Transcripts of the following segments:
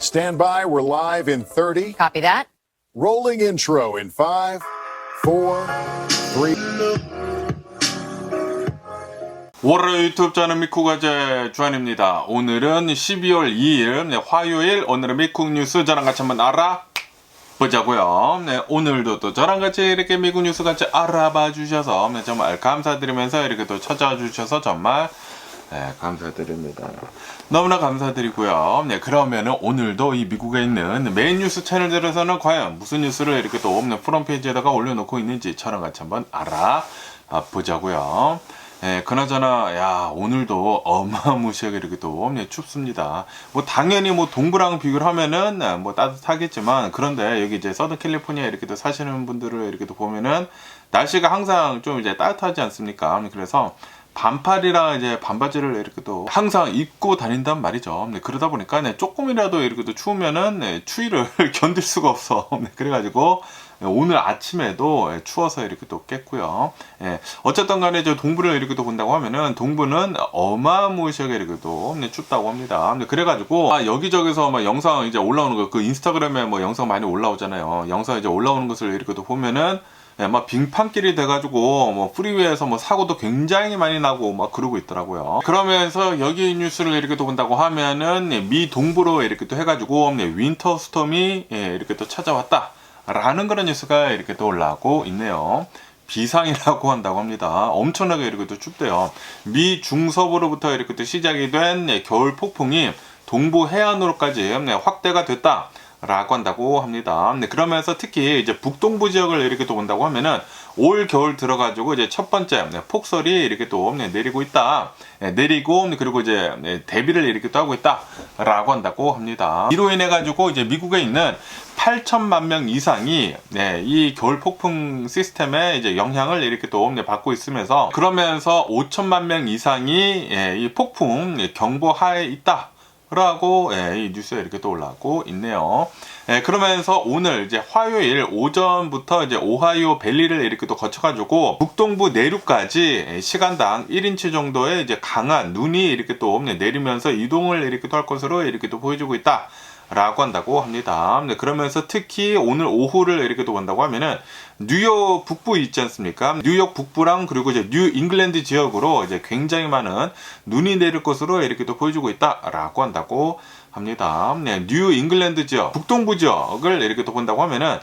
Stand by, we're live in 30. Copy that. Rolling intro in 5, 4, 3. 월요일 유튜브 저는 미쿡아재 주한입니다. 오늘은 12월 2일 화요일, 오늘은 미쿡 뉴스 저랑 같이 한번 알아보자고요. 네, 오늘도 또 저랑 같이 이렇게 미국 뉴스 같이 알아봐 주셔서 정말 감사드리면서 이렇게 또 찾아와 주셔서 정말 감사드립니다. 너무나 감사드리고요. 네, 그러면은 오늘도 이 미국에 있는 메인 뉴스 채널들에서는 과연 무슨 뉴스를 이렇게 또 프론페이지에다가 올려놓고 있는지 저랑 같이 한번 알아보자고요. 그나저나 오늘도 어마무시하게 이렇게 또 춥습니다. 뭐 당연히 뭐 동부랑 비교를 하면은 뭐 따뜻하겠지만, 그런데 여기 이제 서든 캘리포니아 이렇게 또 사시는 분들을 이렇게 또 보면은 날씨가 항상 좀 이제 따뜻하지 않습니까? 그래서 반팔이랑 이제 반바지를 이렇게 또 항상 입고 다닌단 말이죠. 그러다 보니까 조금이라도 이렇게 또 추우면은 추위를 견딜 수가 없어. 그래가지고 오늘 아침에도 추워서 이렇게 또 깼고요. 어쨌든 간에 저 동부를 이렇게 또 본다고 하면은 동부는 어마무시하게 이렇게 또 춥다고 합니다. 그래가지고 여기저기서 막 영상 이제 올라오는 거, 그 인스타그램에 뭐 영상 많이 올라오잖아요. 영상 이제 올라오는 것을 이렇게 또 보면은 막 빙판길이 돼가지고 뭐 프리웨이에서 뭐 사고도 굉장히 많이 나고 막 그러고 있더라고요. 그러면서 여기 뉴스를 이렇게 또 본다고 하면은 미 동부로 이렇게 또 해가지고 윈터 스톰이 이렇게 또 찾아왔다 라는 그런 뉴스가 이렇게 또 올라오고 있네요. 비상이라고 한다고 합니다. 엄청나게 이렇게 또 춥대요. 미 중서부로부터 이렇게 또 시작이 된 겨울 폭풍이 동부 해안으로까지 확대가 됐다 라고 한다고 합니다. 그러면서 특히 이제 북동부 지역을 이렇게 또 본다고 하면은 올 겨울 들어가지고 이제 첫 번째 폭설이 이렇게 또 내리고 있다. 내리고 그리고 이제 대비를 이렇게 또 하고 있다 라고 한다고 합니다. 이로 인해 가지고 이제 미국에 있는 8천만 명 이상이 이 겨울 폭풍 시스템에 이제 영향을 이렇게 또 받고 있으면서, 그러면서 5천만 명 이상이 이 폭풍 경보 하에 있다 라고 이 뉴스에 이렇게 또 올라오고 있네요. 그러면서 오늘 이제 화요일 오전부터 이제 오하이오 밸리를 이렇게 또 거쳐가지고 북동부 내륙까지 시간당 1인치 정도의 이제 강한 눈이 이렇게 또 내리면서 이동을 이렇게 또 할 것으로 이렇게 또 보여주고 있다 라고 한다고 합니다. 그러면서 특히 오늘 오후를 이렇게 또 본다고 하면은 뉴욕 북부 있지 않습니까? 뉴욕 북부랑 그리고 이제 뉴 잉글랜드 지역으로 이제 굉장히 많은 눈이 내릴 것으로 이렇게 또 보여주고 있다 라고 한다고 합니다. 뉴 잉글랜드 지역, 북동부 지역을 이렇게 또 본다고 하면은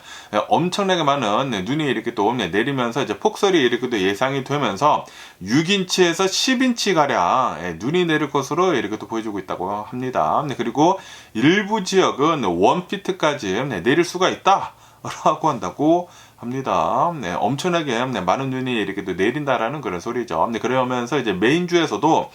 엄청나게 많은 눈이 이렇게 또 내리면서 이제 폭설이 이렇게 또 예상이 되면서 6인치에서 10인치 가량 눈이 내릴 것으로 이렇게 또 보여주고 있다고 합니다. 그리고 일부 지역은 1피트까지 내릴 수가 있다 라고 한다고 합니다. 엄청나게 많은 눈이 이렇게 또 내린다라는 그런 소리죠. 그러면서 이제 메인주에서도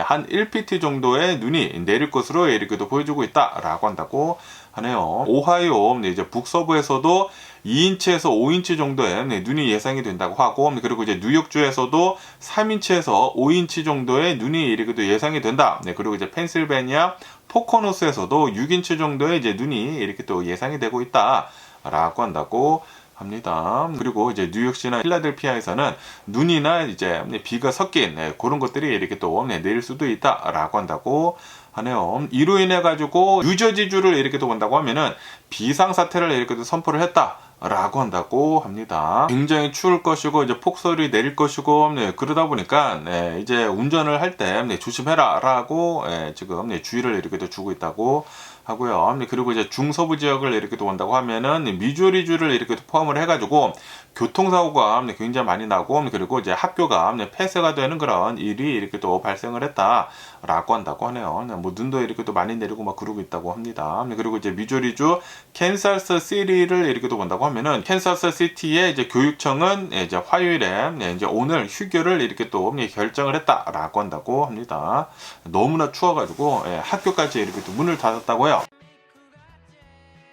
한 1pt 정도의 눈이 내릴 것으로 이렇게 또 보여주고 있다라고 한다고 하네요. 오하이오 이제 북서부에서도 2인치에서 5인치 정도의 눈이 예상이 된다고 하고, 그리고 이제 뉴욕주에서도 3인치에서 5인치 정도의 눈이 이렇게 또 예상이 된다. 그리고 이제 펜실베니아 포코노스에서도 6인치 정도의 이제 눈이 이렇게 또 예상이 되고 있다라고 한다고 합니다. 그리고 이제 뉴욕시나 필라델피아에서는 눈이나 이제 비가 섞인 그런 것들이 이렇게 또 내릴 수도 있다라고 한다고 하네요. 이로 인해 가지고 뉴저지주를 이렇게 또 본다고 하면은 비상사태를 이렇게 또 선포를 했다 라고 한다고 합니다. 굉장히 추울 것이고 이제 폭설이 내릴 것이고 그러다 보니까 이제 운전을 할 때 조심해라 라고 지금 주의를 이렇게 또 주고 있다고 하고요. 그리고 이제 중서부 지역을 이렇게 또 본다고 하면은 미주리주를 이렇게 또 포함을 해가지고 교통사고가 굉장히 많이 나고, 그리고 이제 학교가 폐쇄가 되는 그런 일이 이렇게 또 발생을 했다라고 한다고 하네요. 뭐 눈도 이렇게 또 많이 내리고 막 그러고 있다고 합니다. 그리고 이제 미주리주 캔사스 시티를 이렇게 또 본다고 하면은 캔사스 시티의 이제 교육청은 이제 화요일에 이제 오늘 휴교를 이렇게 또 결정을 했다라고 한다고 합니다. 너무나 추워가지고 학교까지 이렇게 또 문을 닫았다고요.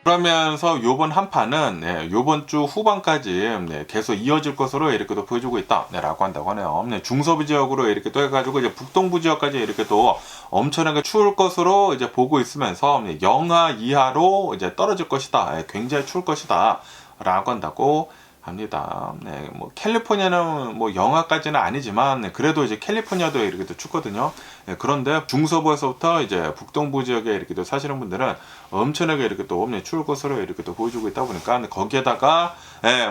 그러면서 요번 한파는 요번 주 후반까지 계속 이어질 것으로 이렇게 또 보여주고 있다 라고 한다고 하네요. 중서부 지역으로 이렇게 또 해가지고 이제 북동부 지역까지 이렇게 또 엄청나게 추울 것으로 이제 보고 있으면서 영하 이하로 이제 떨어질 것이다, 굉장히 추울 것이다 라고 한다고 합니다. 네, 뭐 캘리포니아는 뭐 영하까지는 아니지만 그래도 이제 캘리포니아도 이렇게 또 춥거든요. 네, 그런데 중서부에서부터 이제 북동부 지역에 이렇게 또 사시는 분들은 엄청나게 이렇게 또 추울 것으로 이렇게 또 보여주고 있다 보니까 거기에다가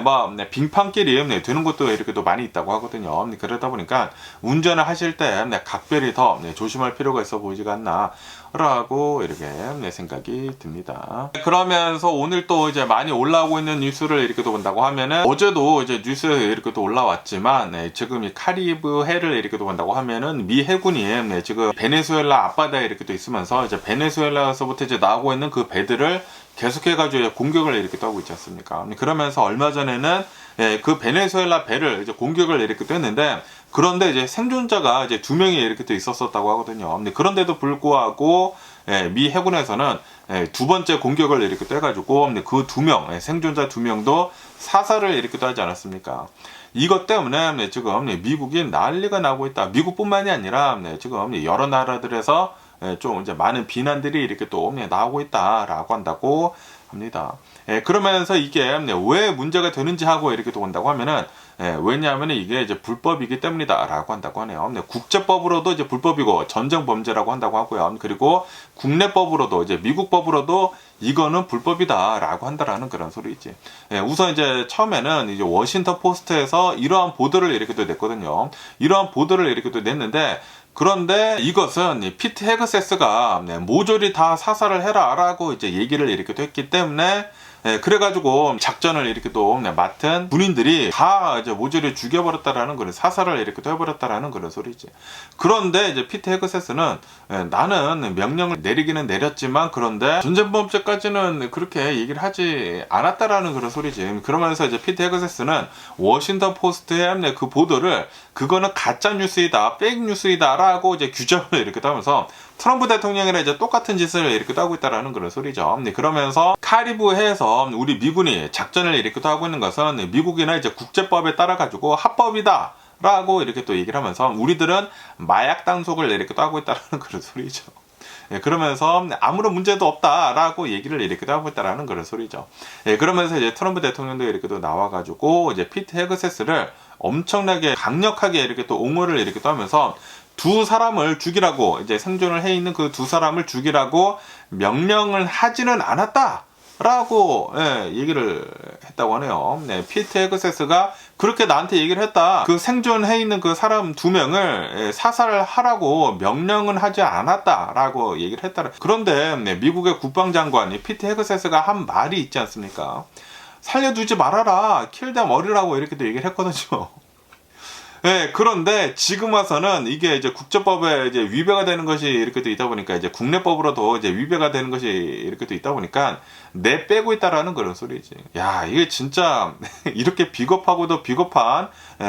뭐 빙판길이 되는 곳도 이렇게 또 많이 있다고 하거든요. 그러다 보니까 운전을 하실 때 각별히 더 조심할 필요가 있어 보이지가 않나 라고 이렇게 생각이 듭니다. 그러면서 오늘 또 이제 많이 올라오고 있는 뉴스를 이렇게 또 본다고 하면은 어제도 이제 뉴스에 이렇게 또 올라왔지만 지금 이 카리브 해를 이렇게 또 본다고 하면은 미 해군이 지금 베네수엘라 앞바다에 이렇게 또 있으면서 이제 베네수엘라에서부터 이제 나오고 있는 그 배들을 계속해가지고 공격을 이렇게 또 하고 있지 않습니까? 그러면서 얼마 전에는 그 베네수엘라 배를 이제 공격을 이렇게 또 했는데 그런데 이제 생존자가 이제 2명이 이렇게 또 있었다고 하거든요. 그런데도 불구하고 미 해군에서는 두 번째 공격을 이렇게 또 해가지고 그 2명, 생존자 2명도 사살을 이렇게 또 하지 않았습니까? 이것 때문에 지금 미국이 난리가 나고 있다. 미국뿐만이 아니라 지금 여러 나라들에서 좀 이제 많은 비난들이 이렇게 또 나오고 있다라고 한다고 합니다. 그러면서 이게 왜 문제가 되는지 하고 이렇게 또 본다고 하면은 왜냐하면 이게 이제 불법이기 때문이다라고 한다고 하네요. 국제법으로도 이제 불법이고 전쟁 범죄라고 한다고 하고요. 그리고 국내법으로도 이제 미국 법으로도 이거는 불법이다라고 한다라는 그런 소리지. 우선 이제 처음에는 이제 워싱턴 포스트에서 이러한 보도를 이렇게 또 냈거든요. 이러한 보도를 이렇게 또 냈는데 그런데 이것은 피트 헤그세스가 모조리 다 사살을 해라라고 이제 얘기를 이렇게 또 했기 때문에 그래가지고 작전을 이렇게 또 맡은 군인들이 다 이제 모조리 죽여버렸다라는 그런 사살을 이렇게 또 해버렸다라는 그런 소리지. 그런데 이제 피트 헤그세스는 나는 명령을 내리기는 내렸지만 그런데 전쟁범죄까지는 그렇게 얘기를 하지 않았다라는 그런 소리지. 그러면서 이제 피트 헤그세스는 워싱턴 포스트의 그 보도를 그거는 가짜 뉴스이다, 페이크 뉴스이다라고 이제 규정을 이렇게 하면서 트럼프 대통령이랑 이제 똑같은 짓을 이렇게 하고 있다라는 그런 소리죠. 그러면서 카리브 해에서 우리 미군이 작전을 이렇게 하고 있는 것은 미국이나 이제 국제법에 따라 가지고 합법이다. 라고 이렇게 또 얘기를 하면서 우리들은 마약 단속을 이렇게 또 하고 있다라는 그런 소리죠. 그러면서 아무런 문제도 없다라고 얘기를 이렇게 하고 있다라는 그런 소리죠. 그러면서 이제 트럼프 대통령도 이렇게 또 나와가지고 이제 피트 헤그세스를 엄청나게 강력하게 이렇게 또 옹호를 이렇게 또 하면서 두 사람을 죽이라고 이제 생존을 해 있는 그 두 사람을 죽이라고 명령을 하지는 않았다. 라고 얘기를 했다고 하네요. 피트 헤그세스가 그렇게 나한테 얘기를 했다. 그 생존해 있는 그 사람 2명을 사살을 하라고 명령은 하지 않았다라고 얘기를 했다. 그런데 미국의 국방장관이 피트 헤그세스가 한 말이 있지 않습니까? 살려두지 말아라. 킬댐 어리라고 이렇게 또 얘기를 했거든요. 그런데 지금 와서는 이게 이제 국제법에 이제 위배가 되는 것이 이렇게 또 있다 보니까 이제 국내법으로도 이제 위배가 되는 것이 이렇게 또 있다 보니까 내 빼고 있다라는 그런 소리지. 야, 이게 진짜 이렇게 비겁하고도 비겁한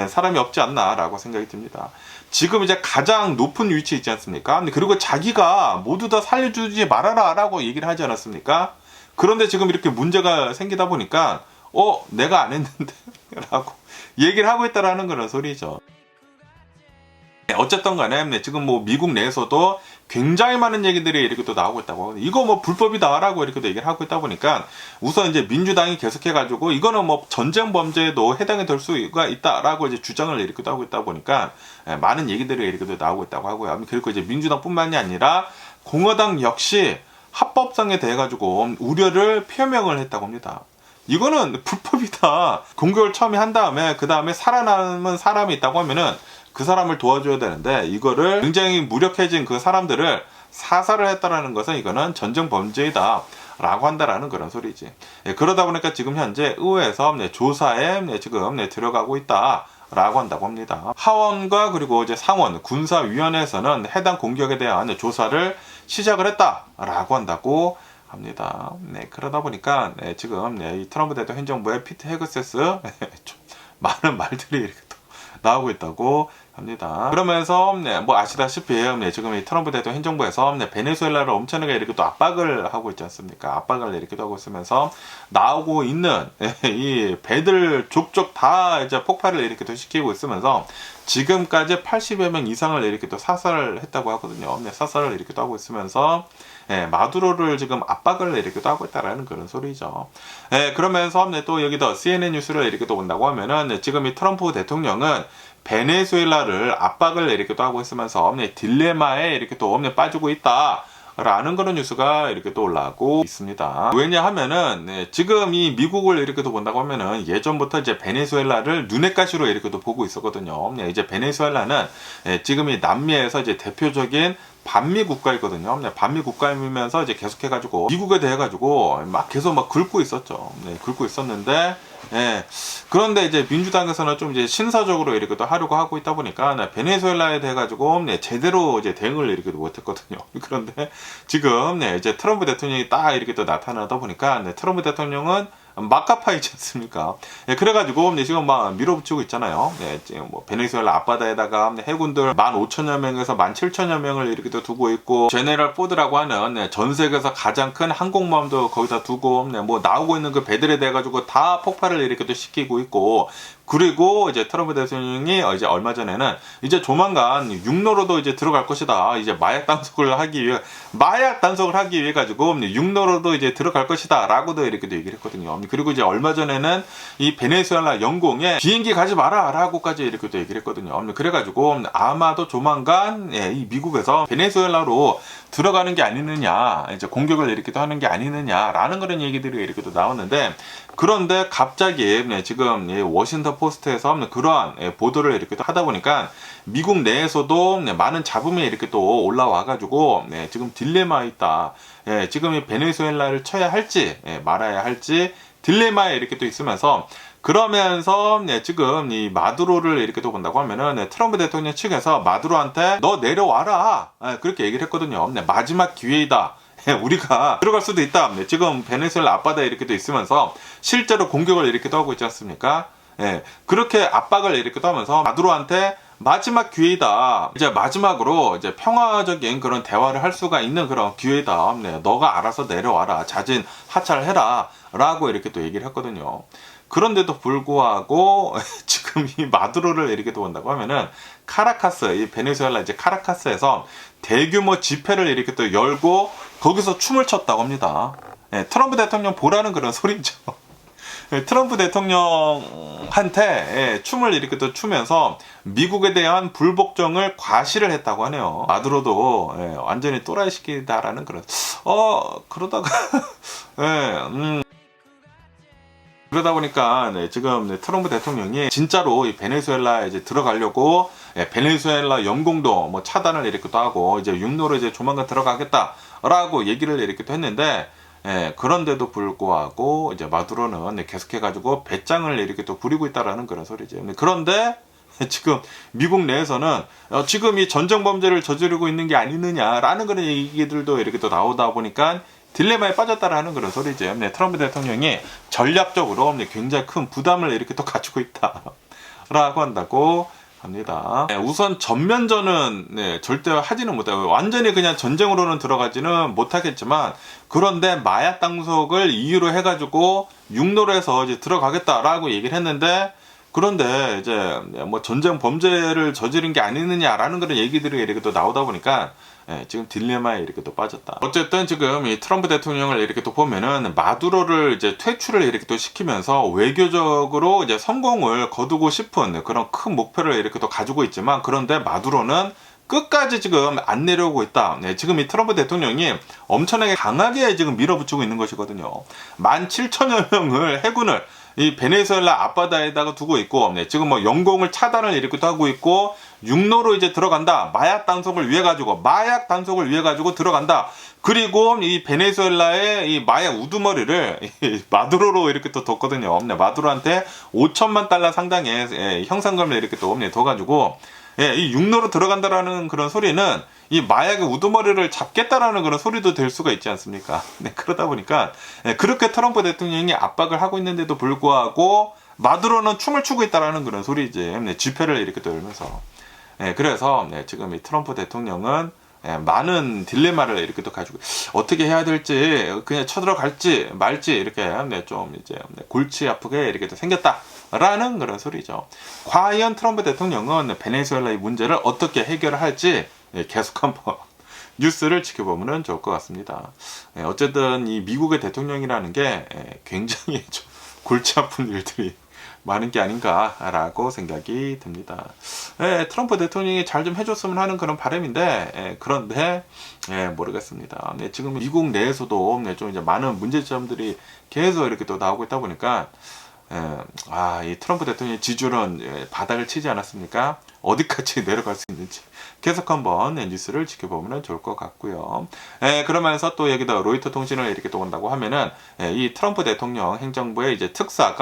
사람이 없지 않나라고 생각이 듭니다. 지금 이제 가장 높은 위치에 있지 않습니까? 그리고 자기가 모두 다 살려주지 말아라라고 얘기를 하지 않았습니까? 그런데 지금 이렇게 문제가 생기다 보니까 내가 안 했는데 라고 얘기를 하고 있다라는 그런 소리죠. 어쨌든 간에 지금 뭐 미국 내에서도 굉장히 많은 얘기들이 이렇게 또 나오고 있다고. 이거 뭐 불법이다라고 이렇게 또 얘기를 하고 있다 보니까 우선 이제 민주당이 계속해가지고 이거는 뭐 전쟁 범죄에도 해당이 될 수가 있다라고 이제 주장을 이렇게 또 하고 있다 보니까 많은 얘기들이 이렇게 또 나오고 있다고 하고요. 그리고 이제 민주당뿐만이 아니라 공화당 역시 합법성에 대해 가지고 우려를 표명을 했다고 합니다. 이거는 불법이다. 공격을 처음에 한 다음에 그 다음에 살아남은 사람이 있다고 하면은 그 사람을 도와줘야 되는데 이거를 굉장히 무력해진 그 사람들을 사살을 했다라는 것은 이거는 전쟁 범죄이다 라고 한다라는 그런 소리지. 그러다 보니까 지금 현재 의회에서 조사에 지금 들어가고 있다 라고 한다고 합니다. 하원과 그리고 이제 상원 군사위원회에서는 해당 공격에 대한 조사를 시작을 했다 라고 한다고 합니다. 그러다 보니까 지금 이 트럼프 대통령 행정부의 피트 헤그세스 좀 많은 말들이 이렇게 또 나오고 있다고 합니다. 그러면서 뭐 아시다시피 지금 이 트럼프 대통령 행정부에서 베네수엘라를 엄청나게 이렇게 또 압박을 하고 있지 않습니까? 압박을 이렇게 하고 있으면서 나오고 있는 이 배들 족족 다 이제 폭발을 이렇게 또 시키고 있으면서 지금까지 80여 명 이상을 이렇게 또 사살을 했다고 하거든요. 사살을 이렇게 또 하고 있으면서 마두로를 지금 압박을 이렇게 또 하고 있다라는 그런 소리죠. 그러면서 또 여기도 CNN 뉴스를 이렇게 또 본다고 하면은 지금 이 트럼프 대통령은 베네수엘라를 압박을 이렇게 또 하고 있으면서 딜레마에 이렇게 또 빠지고 있다. 라는 그런 뉴스가 이렇게 또 올라오고 있습니다. 왜냐하면은 지금 이 미국을 이렇게 또 본다고 하면은 예전부터 이제 베네수엘라를 눈엣 가시로 이렇게 또 보고 있었거든요. 이제 베네수엘라는 지금 이 남미에서 이제 대표적인 반미 국가이거든요. 반미 국가이면서 이제 계속해가지고 미국에 대해 가지고 막 계속 막 긁고 있었죠. 긁고 있었는데 그런데 이제 민주당에서는 좀 이제 신사적으로 이렇게 또 하려고 하고 있다 보니까 베네수엘라에 대해 가지고 제대로 이제 대응을 이렇게 못했거든요. 그런데 지금 이제 트럼프 대통령이 딱 이렇게 또 나타나다 보니까 트럼프 대통령은 막가파이지 않습니까? 그래가지고 지금 막 밀어붙이고 있잖아요. 지금 뭐 베네수엘라 앞바다에다가 해군들 15,000여 명에서 17,000여 명을 이렇게 또 두고 있고, 제네럴 포드라고 하는 전 세계에서 가장 큰 항공모함도 거기다 두고 뭐 나오고 있는 그 배들에 대해 가지고 다 폭발을 이렇게 또 시키고 있고, 그리고 이제 트럼프 대통령이 이제 얼마 전에는 이제 조만간 육로로도 이제 들어갈 것이다. 이제 마약 단속을 하기 위해 가지고 육로로도 이제 들어갈 것이다라고도 이렇게 또 얘기를 했거든요. 그리고 이제 얼마 전에는 이 베네수엘라 영공에 비행기 가지 마라라고까지 이렇게 또 얘기를 했거든요. 그래가지고 아마도 조만간 이 미국에서 베네수엘라로 들어가는 게 아니느냐, 이제 공격을 이렇게 또 하는 게 아니느냐라는 그런 얘기들이 이렇게 또 나왔는데, 그런데 갑자기 지금 워싱턴 포스트에서 그러한 보도를 이렇게 또 하다 보니까 미국 내에서도 많은 잡음이 이렇게 또 올라와가지고 지금 딜레마에 있다. 지금 이 베네수엘라를 쳐야 할지 말아야 할지 딜레마에 이렇게 또 있으면서, 그러면서 지금 이 마두로를 이렇게 또 본다고 하면은 트럼프 대통령 측에서 마두로한테 너 내려와라 그렇게 얘기를 했거든요. 마지막 기회이다. 우리가 들어갈 수도 있다. 지금 베네수엘라 앞바다에 이렇게 또 있으면서 실제로 공격을 이렇게 또 하고 있지 않습니까? 그렇게 압박을 이렇게 또 하면서 마두로한테 마지막 기회이다. 이제 마지막으로 이제 평화적인 그런 대화를 할 수가 있는 그런 기회이다. 너가 알아서 내려와라. 자진 하차해라. 라고 이렇게 또 얘기를 했거든요. 그런데도 불구하고 지금 이 마두로를 이렇게 또 본다고 하면은 카라카스, 이 베네수엘라 이제 카라카스에서 대규모 집회를 이렇게 또 열고 거기서 춤을 췄다고 합니다. 트럼프 대통령 보라는 그런 소리죠. 트럼프 대통령한테 춤을 이렇게 또 추면서 미국에 대한 불복종을 과시를 했다고 하네요. 마두로도 완전히 또라이 시키다라는 그런 그러다가 그러다 보니까 지금 트럼프 대통령이 진짜로 이 베네수엘라에 이제 들어가려고 베네수엘라 영공도 뭐 차단을 이렇게 또 하고 이제 육로로 이제 조만간 들어가겠다라고 얘기를 이렇게 또 했는데, 그런데도 불구하고 이제 마두로는 계속해가지고 배짱을 이렇게 또 부리고 있다라는 그런 소리죠. 그런데 지금 미국 내에서는 지금 이 전쟁 범죄를 저지르고 있는 게 아니느냐라는 그런 얘기들도 이렇게 또 나오다 보니까 딜레마에 빠졌다라는 그런 소리죠. 트럼프 대통령이 전략적으로 굉장히 큰 부담을 이렇게 또 가지고 있다라고 한다고 합니다. 우선 전면전은 절대 하지는 못해요. 완전히 그냥 전쟁으로는 들어가지는 못하겠지만, 그런데 마약 단속을 이유로 해가지고 육로로 해서 이제 들어가겠다라고 얘기를 했는데, 그런데 이제 뭐 전쟁 범죄를 저지른 게 아니느냐라는 그런 얘기들이 이렇게 또 나오다 보니까 지금 딜레마에 이렇게 또 빠졌다. 어쨌든 지금 이 트럼프 대통령을 이렇게 또 보면은 마두로를 이제 퇴출을 이렇게 또 시키면서 외교적으로 이제 성공을 거두고 싶은 그런 큰 목표를 이렇게 또 가지고 있지만, 그런데 마두로는 끝까지 지금 안 내려오고 있다. 지금 이 트럼프 대통령이 엄청나게 강하게 지금 밀어붙이고 있는 것이거든요. 17,000여 명을 해군을 이 베네수엘라 앞바다에다가 두고 있고, 지금 뭐 영공을 차단을 이렇게 또 하고 있고, 육로로 이제 들어간다. 마약 단속을 위해 가지고 들어간다. 그리고 이 베네수엘라의 이 마약 우두머리를 마두로로 이렇게 또 뒀거든요. 마두로한테 5천만 달러 상당의 형상금을 이렇게 또 둬가지고 이 육로로 들어간다라는 그런 소리는 이 마약의 우두머리를 잡겠다라는 그런 소리도 될 수가 있지 않습니까? 그러다 보니까 그렇게 트럼프 대통령이 압박을 하고 있는데도 불구하고 마두로는 춤을 추고 있다라는 그런 소리지. 집회를 이렇게 또 열면서. 그래서 지금 이 트럼프 대통령은 많은 딜레마를 이렇게 또 가지고 어떻게 해야 될지 그냥 쳐들어갈지 말지 이렇게 좀 이제 골치 아프게 이렇게 또 생겼다라는 그런 소리죠. 과연 트럼프 대통령은 베네수엘라의 문제를 어떻게 해결할지 계속 한번 뉴스를 지켜보면 좋을 것 같습니다. 어쨌든 이 미국의 대통령이라는 게 굉장히 좀 골치 아픈 일들이 많은 게 아닌가라고 생각이 듭니다. 트럼프 대통령이 잘 좀 해줬으면 하는 그런 바람인데 그런데 모르겠습니다. 지금 미국 내에서도 좀 이제 많은 문제점들이 계속 이렇게 또 나오고 있다 보니까 이 트럼프 대통령의 지지율은 바닥을 치지 않았습니까? 어디까지 내려갈 수 있는지 계속 한번 뉴스를 지켜보면 좋을 것 같고요. 그러면서 또 여기다 로이터 통신을 이렇게 또 온다고 하면은 이 트럼프 대통령 행정부의 이제 특사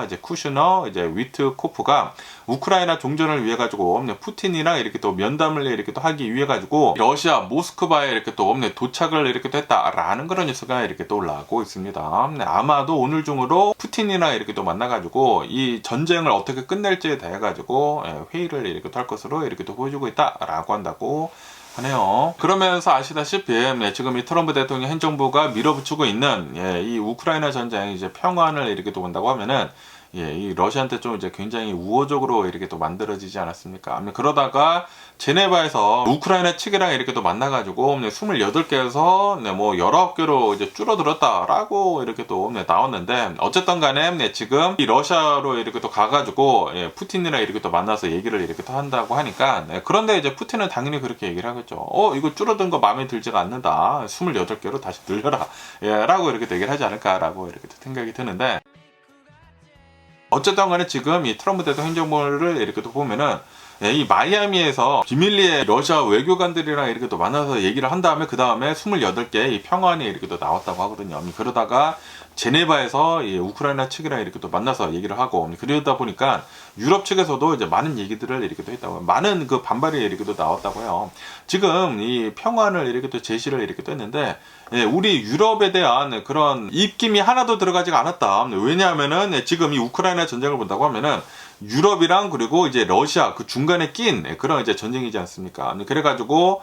이제 쿠슈너 이제 위트코프가 우크라이나 종전을 위해 가지고 푸틴이랑 이렇게 또 면담을 이렇게 또 하기 위해 가지고 러시아 모스크바에 이렇게 또 도착을 이렇게 또 했다라는 그런 뉴스가 이렇게 또 올라오고 있습니다. 아마도 오늘 중으로 푸틴이랑 이렇게 또 만나 가지고 이 전쟁을 어떻게 끝낼지에 대해 가지고 회의를 이렇게 또 할 것으로 이렇게 또 보여주고 있다라고 한다고 하네요. 그러면서 아시다시피 지금 이 트럼프 대통령 행정부가 밀어붙이고 있는 이 우크라이나 전쟁 이제 평화를 이렇게 또 본다고 하면은 이 러시아한테 좀 이제 굉장히 우호적으로 이렇게 또 만들어지지 않았습니까? 그러다가 제네바에서 우크라이나 측이랑 이렇게 또 만나가지고 28개에서 뭐 19개로 이제 줄어들었다라고 이렇게 또 나왔는데 어쨌든 간에 지금 이 러시아로 이렇게 또 가가지고 푸틴이랑 이렇게 또 만나서 얘기를 이렇게 또 한다고 하니까 그런데 이제 푸틴은 당연히 그렇게 얘기를 하겠죠. 이거 줄어든 거 마음에 들지가 않는다. 28개로 다시 늘려라. 라고 이렇게 또 얘기를 하지 않을까라고 이렇게 또 생각이 드는데 어쨌든 간에 지금 이 트럼프 대통령 행정부를 이렇게 또 보면은 이 마이애미에서 비밀리에 러시아 외교관들이랑 이렇게 또 만나서 얘기를 한 다음에 그 다음에 28개 이 평화안이 이렇게 또 나왔다고 하거든요. 그러다가 제네바에서 이 우크라이나 측이랑 이렇게 또 만나서 얘기를 하고 그러다 보니까 유럽 측에서도 이제 많은 얘기들을 이렇게 또 했다고 많은 그 반발이 이렇게 또 나왔다고 해요. 지금 이 평화안을 이렇게 또 제시를 이렇게 또 했는데 우리 유럽에 대한 그런 입김이 하나도 들어가지가 않았다. 왜냐하면은 지금 이 우크라이나 전쟁을 본다고 하면은 유럽이랑 그리고 이제 러시아 그 중간에 낀 그런 이제 전쟁이지 않습니까? 그래가지고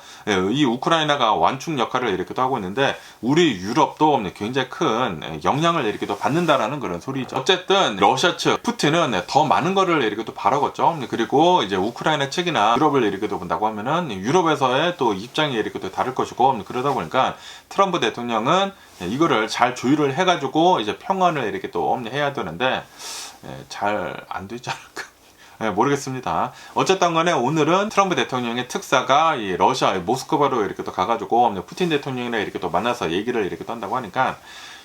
이 우크라이나가 완충 역할을 이렇게 또 하고 있는데 우리 유럽도 굉장히 큰 영향을 이렇게 또 받는다라는 그런 소리죠. 어쨌든 러시아 측 푸틴은 더 많은 거를 이렇게 또 바라겠죠. 그리고 이제 우크라이나 측이나 유럽을 이렇게 또 본다고 하면은 유럽에서의 또 입장이 이렇게 또 다를 것이고 그러다 보니까 트럼프 대통령은 이거를 잘 조율을 해가지고 이제 평화를 이렇게 또 해야 되는데 잘 안 되지 않을까 모르겠습니다. 어쨌든 간에 오늘은 트럼프 대통령의 특사가 이 러시아 모스크바로 이렇게 또 가가지고 푸틴 대통령이랑 이렇게 또 만나서 얘기를 이렇게 또 한다고 하니까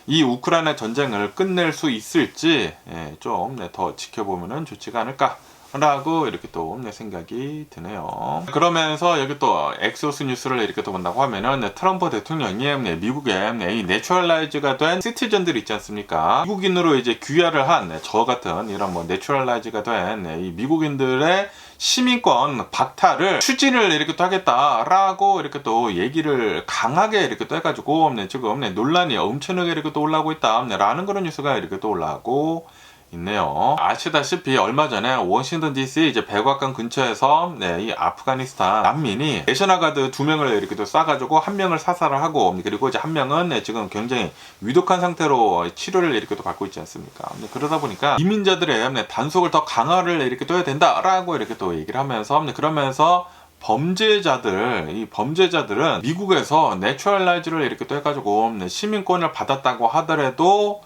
이 우크라이나 전쟁을 끝낼 수 있을지 좀 더 지켜보면 좋지가 않을까 라고 이렇게 또 생각이 드네요. 그러면서 여기 또 엑소스 뉴스를 이렇게 또 본다고 하면은 트럼프 대통령이 미국의 이 내추럴라이즈가 된 시티즌들 있지 않습니까? 미국인으로 이제 귀화를 한 저 같은 이런 뭐 내추럴라이즈가 된 이 미국인들의 시민권 박탈을 추진을 이렇게 또 하겠다라고 이렇게 또 얘기를 강하게 이렇게 또 해가지고 지금 논란이 엄청나게 이렇게 또 올라오고 있다라는 그런 뉴스가 이렇게 또 올라오고 있네요. 아시다시피 얼마 전에 워싱턴 DC 이제 백악관 근처에서 이 아프가니스탄 난민이 내셔널가드 2명을 이렇게 또 쏴가지고 1명을 사살을 하고 그리고 이제 1명은 지금 굉장히 위독한 상태로 치료를 이렇게 또 받고 있지 않습니까? 그러다 보니까 이민자들의 단속을 더 강화를 이렇게 또 해야 된다라고 이렇게 또 얘기를 하면서 그러면서 이 범죄자들은 미국에서 내추럴라이즈를 이렇게 또 해가지고 시민권을 받았다고 하더라도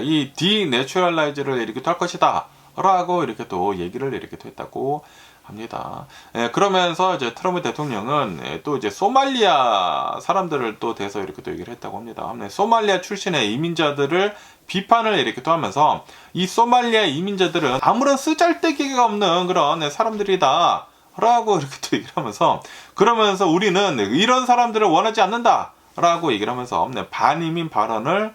이 디내추럴라이즈를 이렇게 할 것이다 라고 이렇게 또 얘기를 이렇게 또 했다고 합니다. 그러면서 이제 트럼프 대통령은 또 이제 소말리아 사람들을 또 대해서 이렇게 또 얘기를 했다고 합니다. 소말리아 출신의 이민자들을 비판을 이렇게 또 하면서 이 소말리아 이민자들은 아무런 쓰잘데기가 없는 그런 사람들이다 라고 이렇게 또 얘기를 하면서 그러면서 우리는 이런 사람들을 원하지 않는다 라고 얘기를 하면서 반이민 발언을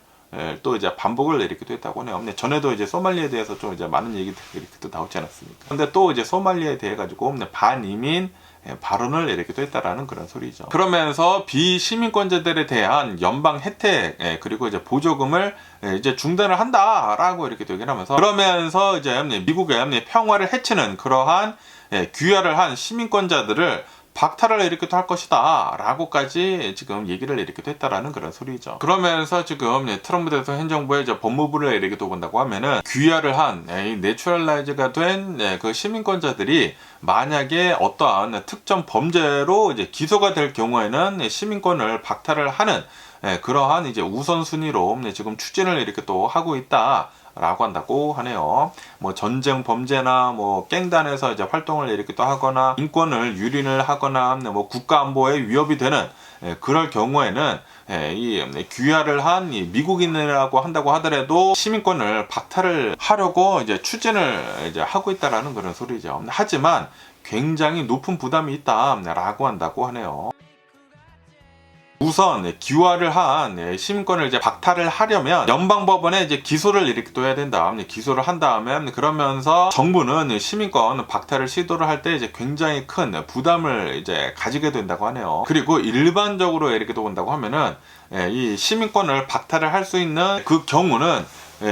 또 이제 반복을 이렇게 또 했다고 하네요. 전에도 이제 소말리아에 대해서 좀 이제 많은 얘기들이 이렇게 또 나오지 않았습니까? 근데 또 이제 소말리아에 대해 가지고 반이민 발언을 이렇게 또 했다라는 그런 소리죠. 그러면서 비시민권자들에 대한 연방 혜택 그리고 이제 보조금을 이제 중단을 한다라고 이렇게 또 얘기를 하면서 그러면서 이제 미국의 평화를 해치는 그러한 귀화를 한 시민권자들을 박탈을 이렇게도 할 것이다 라고까지 지금 얘기를 이렇게도 했다라는 그런 소리죠. 그러면서 지금 트럼프 대통령 행정부의 법무부를 이렇게도 본다고 하면은 귀화를 한 내추럴라이즈가 된 그 시민권자들이 만약에 어떠한 특정 범죄로 이제 기소가 될 경우에는 시민권을 박탈을 하는 그러한 이제 우선순위로 지금 추진을 이렇게 또 하고 있다. 라고 한다고 하네요. 뭐 전쟁 범죄나 뭐 깽단에서 이제 활동을 이렇게 또 하거나 인권을 유린을 하거나 뭐 국가 안보에 위협이 되는 그럴 경우에는 이 귀화를 한 이 미국인이라고 한다고 하더라도 시민권을 박탈을 하려고 이제 추진을 이제 하고 있다라는 그런 소리죠. 하지만 굉장히 높은 부담이 있다라고 한다고 하네요. 우선 귀화를 한 시민권을 이제 박탈을 하려면 연방법원에 이제 기소를 이렇게 또 해야 된다. 기소를 한 다음에 그러면서 정부는 시민권 박탈을 시도를 할 때 이제 굉장히 큰 부담을 이제 가지게 된다고 하네요. 그리고 일반적으로 이렇게 또 본다고 하면은 이 시민권을 박탈을 할 수 있는 그 경우는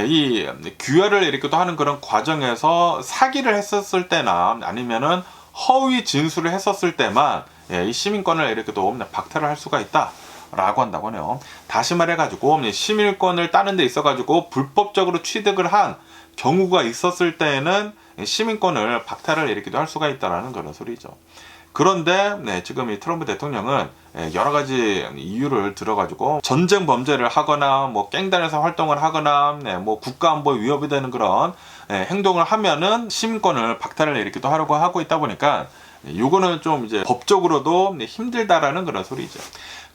이 귀화를 이렇게 또 하는 그런 과정에서 사기를 했었을 때나 아니면은 허위 진술을 했었을 때만 이 시민권을 이렇게 또 박탈을 할 수가 있다. 라고 한다고 하네요. 다시 말해가지고 시민권을 따는 데 있어가지고 불법적으로 취득을 한 경우가 있었을 때에는 시민권을 박탈을 이렇게도 할 수가 있다라는 그런 소리죠. 그런데 지금 이 트럼프 대통령은 여러 가지 이유를 들어가지고 전쟁 범죄를 하거나 뭐 깽단에서 활동을 하거나 뭐 국가 안보에 위협이 되는 그런 행동을 하면은 시민권을 박탈을 이렇게도 하려고 하고 있다 보니까 요거는 좀 이제 법적으로도 힘들다라는 그런 소리죠.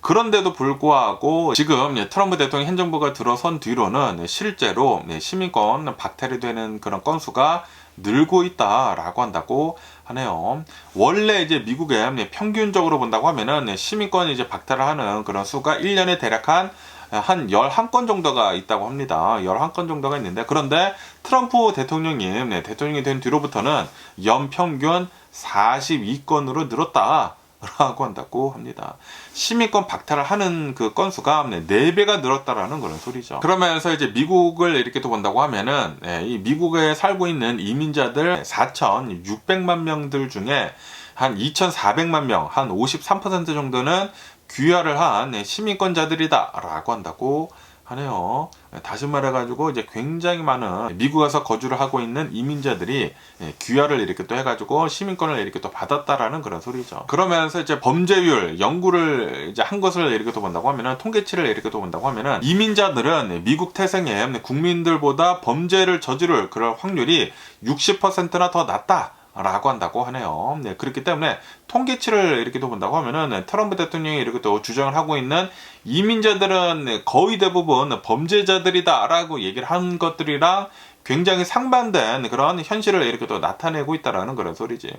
그런데도 불구하고 지금 트럼프 대통령 행정부가 들어선 뒤로는 실제로 시민권 박탈이 되는 그런 건수가 늘고 있다라고 한다고 하네요. 원래 이제 미국의 평균적으로 본다고 하면은 시민권 이제 박탈을 하는 그런 수가 1년에 대략 한 11건 정도가 있다고 합니다. 11건 정도가 있는데, 그런데 트럼프 대통령이 대통령이 된 뒤로부터는 연평균 42건으로 늘었다. 라고 한다고 합니다. 시민권 박탈을 하는 그 건수가 4배가 늘었다라는 그런 소리죠. 그러면서 이제 미국을 이렇게 또 본다고 하면은 이 미국에 살고 있는 이민자들 4,600만 명들 중에 한 2,400만 명, 한 53% 정도는 귀화를 한 시민권자들이다 라고 한다고 하네요. 다시 말해가지고 이제 굉장히 많은 미국에서 거주를 하고 있는 이민자들이 귀화를 이렇게 또 해가지고 시민권을 이렇게 또 받았다라는 그런 소리죠. 그러면서 이제 범죄율 연구를 이제 한 것을 이렇게 또 본다고 하면은, 통계치를 이렇게 또 본다고 하면은, 이민자들은 미국 태생의 국민들보다 범죄를 저지를 그럴 확률이 60%나 더 낮다. 라고 한다고 하네요. 그렇기 때문에 통계치를 이렇게 또 본다고 하면은 트럼프 대통령이 이렇게 또 주장을 하고 있는 이민자들은 거의 대부분 범죄자들이다 라고 얘기를 한 것들이랑 굉장히 상반된 그런 현실을 이렇게 또 나타내고 있다라는 그런 소리지.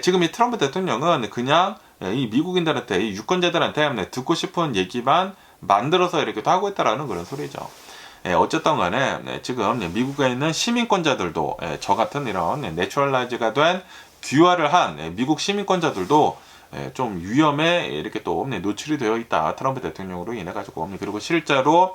지금 이 트럼프 대통령은 그냥 이 미국인들한테, 이 유권자들한테 듣고 싶은 얘기만 만들어서 이렇게 또 하고 있다라는 그런 소리죠. 어쨌든 간에 지금 미국에 있는 시민권자들도 저 같은 이런 내추럴라이즈가 된 귀화를 한 미국 시민권자들도 좀 위험에 이렇게 또 노출이 되어 있다. 트럼프 대통령으로 인해 가지고. 그리고 실제로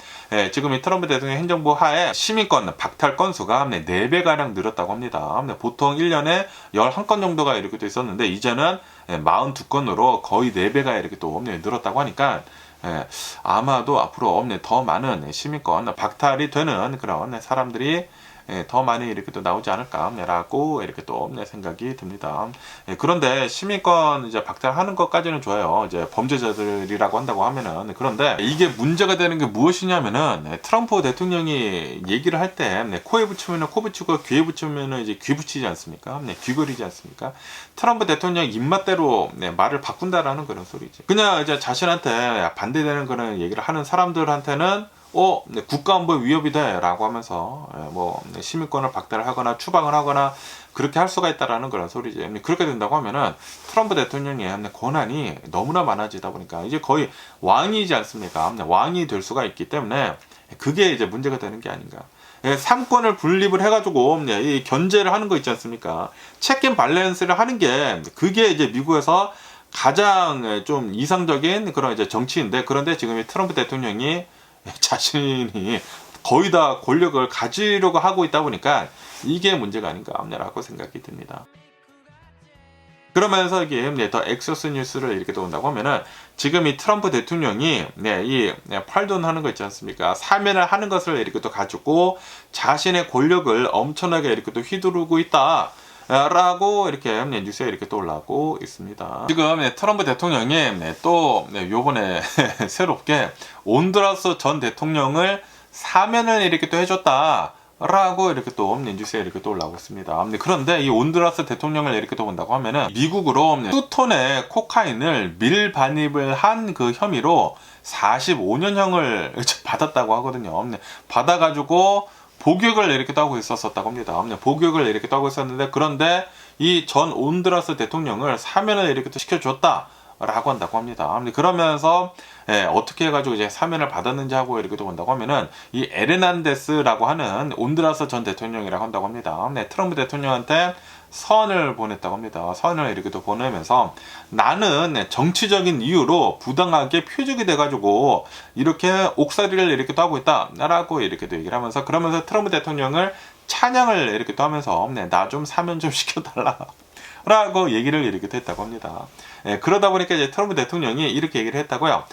지금 이 트럼프 대통령 행정부 하에 시민권 박탈 건수가 4배 가량 늘었다고 합니다. 보통 1년에 11건 정도가 이렇게 또 있었는데 이제는 42건으로 거의 4배가 이렇게 또 늘었다고 하니까 아마도 앞으로 더 많은 시민권 박탈이 되는 그런 사람들이 더 많이 이렇게 또 나오지 않을까라고 이렇게 또 생각이 듭니다. 그런데 시민권 이제 박탈하는 것까지는 좋아요. 이제 범죄자들이라고 한다고 하면은. 그런데 이게 문제가 되는 게 무엇이냐면은, 트럼프 대통령이 얘기를 할 때 코에 붙이면은 코 붙이고 귀에 붙이면은 이제 귀 붙이지 않습니까? 귀 그리지 않습니까? 트럼프 대통령 입맛대로 말을 바꾼다라는 그런 소리지. 그냥 이제 자신한테 반대되는 그런 얘기를 하는 사람들한테는 국가안보에 위협이 돼 라고 하면서 뭐 시민권을 박탈을 하거나 추방을 하거나 그렇게 할 수가 있다라는 그런 소리지. 그렇게 된다고 하면은 트럼프 대통령의 권한이 너무나 많아지다 보니까 이제 거의 왕이지 않습니까? 왕이 될 수가 있기 때문에 그게 이제 문제가 되는 게 아닌가. 삼권을 분립을 해가지고 이 견제를 하는 거 있지 않습니까? 체크앤 밸런스를 하는 게 그게 이제 미국에서 가장 좀 이상적인 그런 이제 정치인데, 그런데 지금 이 트럼프 대통령이 자신이 거의 다 권력을 가지려고 하고 있다 보니까 이게 문제가 아닌가라고 생각이 듭니다. 그러면서 이게 더 엑소스 뉴스를 이렇게 또 온다고 하면은 지금 이 트럼프 대통령이 이 팔돈하는 거 있지 않습니까? 사면을 하는 것을 이렇게 또 가지고 자신의 권력을 엄청나게 이렇게 또 휘두르고 있다. 라고 이렇게 뉴스에 이렇게 또 올라오고 있습니다. 지금 트럼프 대통령이 또 요번에 새롭게 온두라스 전 대통령을 사면을 이렇게 또 해줬다. 라고 이렇게 또 뉴스에 이렇게 또 올라오고 있습니다. 그런데 이 온두라스 대통령을 이렇게 또 본다고 하면은 미국으로 수톤의 코카인을 밀반입을 한 그 혐의로 45년형을 받았다고 하거든요. 받아가지고 복역을 이렇게 따고 있었다고 합니다. 복역을 이렇게 따고 있었는데, 그런데 이 전 온두라스 대통령을 사면을 이렇게 또 시켜줬다. 라고 한다고 합니다. 그러면서 어떻게 해가지고 이제 사면을 받았는지 하고 이렇게 또 본다고 하면은 이 에르난데스라고 하는 온두라스 전 대통령이라고 한다고 합니다. 트럼프 대통령한테 선을 보냈다고 합니다. 선을 이렇게 또 보내면서 나는 정치적인 이유로 부당하게 표적이 돼가지고 이렇게 옥살이를 이렇게 또 하고 있다라고 이렇게 또 얘기를 하면서, 그러면서 트럼프 대통령을 찬양을 이렇게 또 하면서 나 좀 사면 좀 시켜달라. 라고 얘기를 이렇게 했다고 합니다. 그러다 보니까 이제 트럼프 대통령이 이렇게 얘기를 했다고요.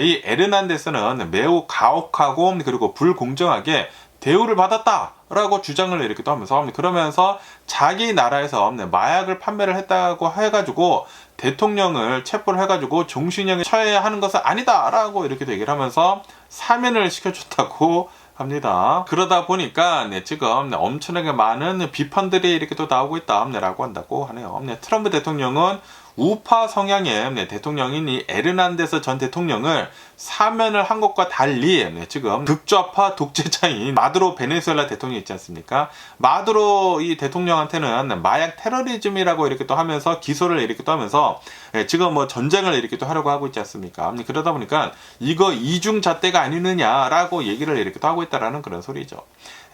이 에르난데스는 매우 가혹하고 그리고 불공정하게 대우를 받았다라고 주장을 이렇게 또 하면서, 그러면서 자기 나라에서 마약을 판매를 했다고 해가지고 대통령을 체포를 해가지고 종신형에 처해야 하는 것은 아니다라고 이렇게 얘기를 하면서 사면을 시켜줬다고 합니다. 그러다 보니까 지금 엄청나게 많은 비판들이 이렇게 또 나오고 있다라고 한다고 하네요. 트럼프 대통령은 우파 성향의 대통령인 이 에르난데스 전 대통령을 사면을 한 것과 달리 지금 극좌파 독재자인 마두로 베네수엘라 대통령이 있지 않습니까? 마두로 이 대통령한테는 마약 테러리즘이라고 이렇게 또 하면서 기소를 이렇게 또 하면서 지금 뭐 전쟁을 이렇게 또 하려고 하고 있지 않습니까? 그러다 보니까 이거 이중잣대가 아니느냐라고 얘기를 이렇게 또 하고 있다라는 그런 소리죠.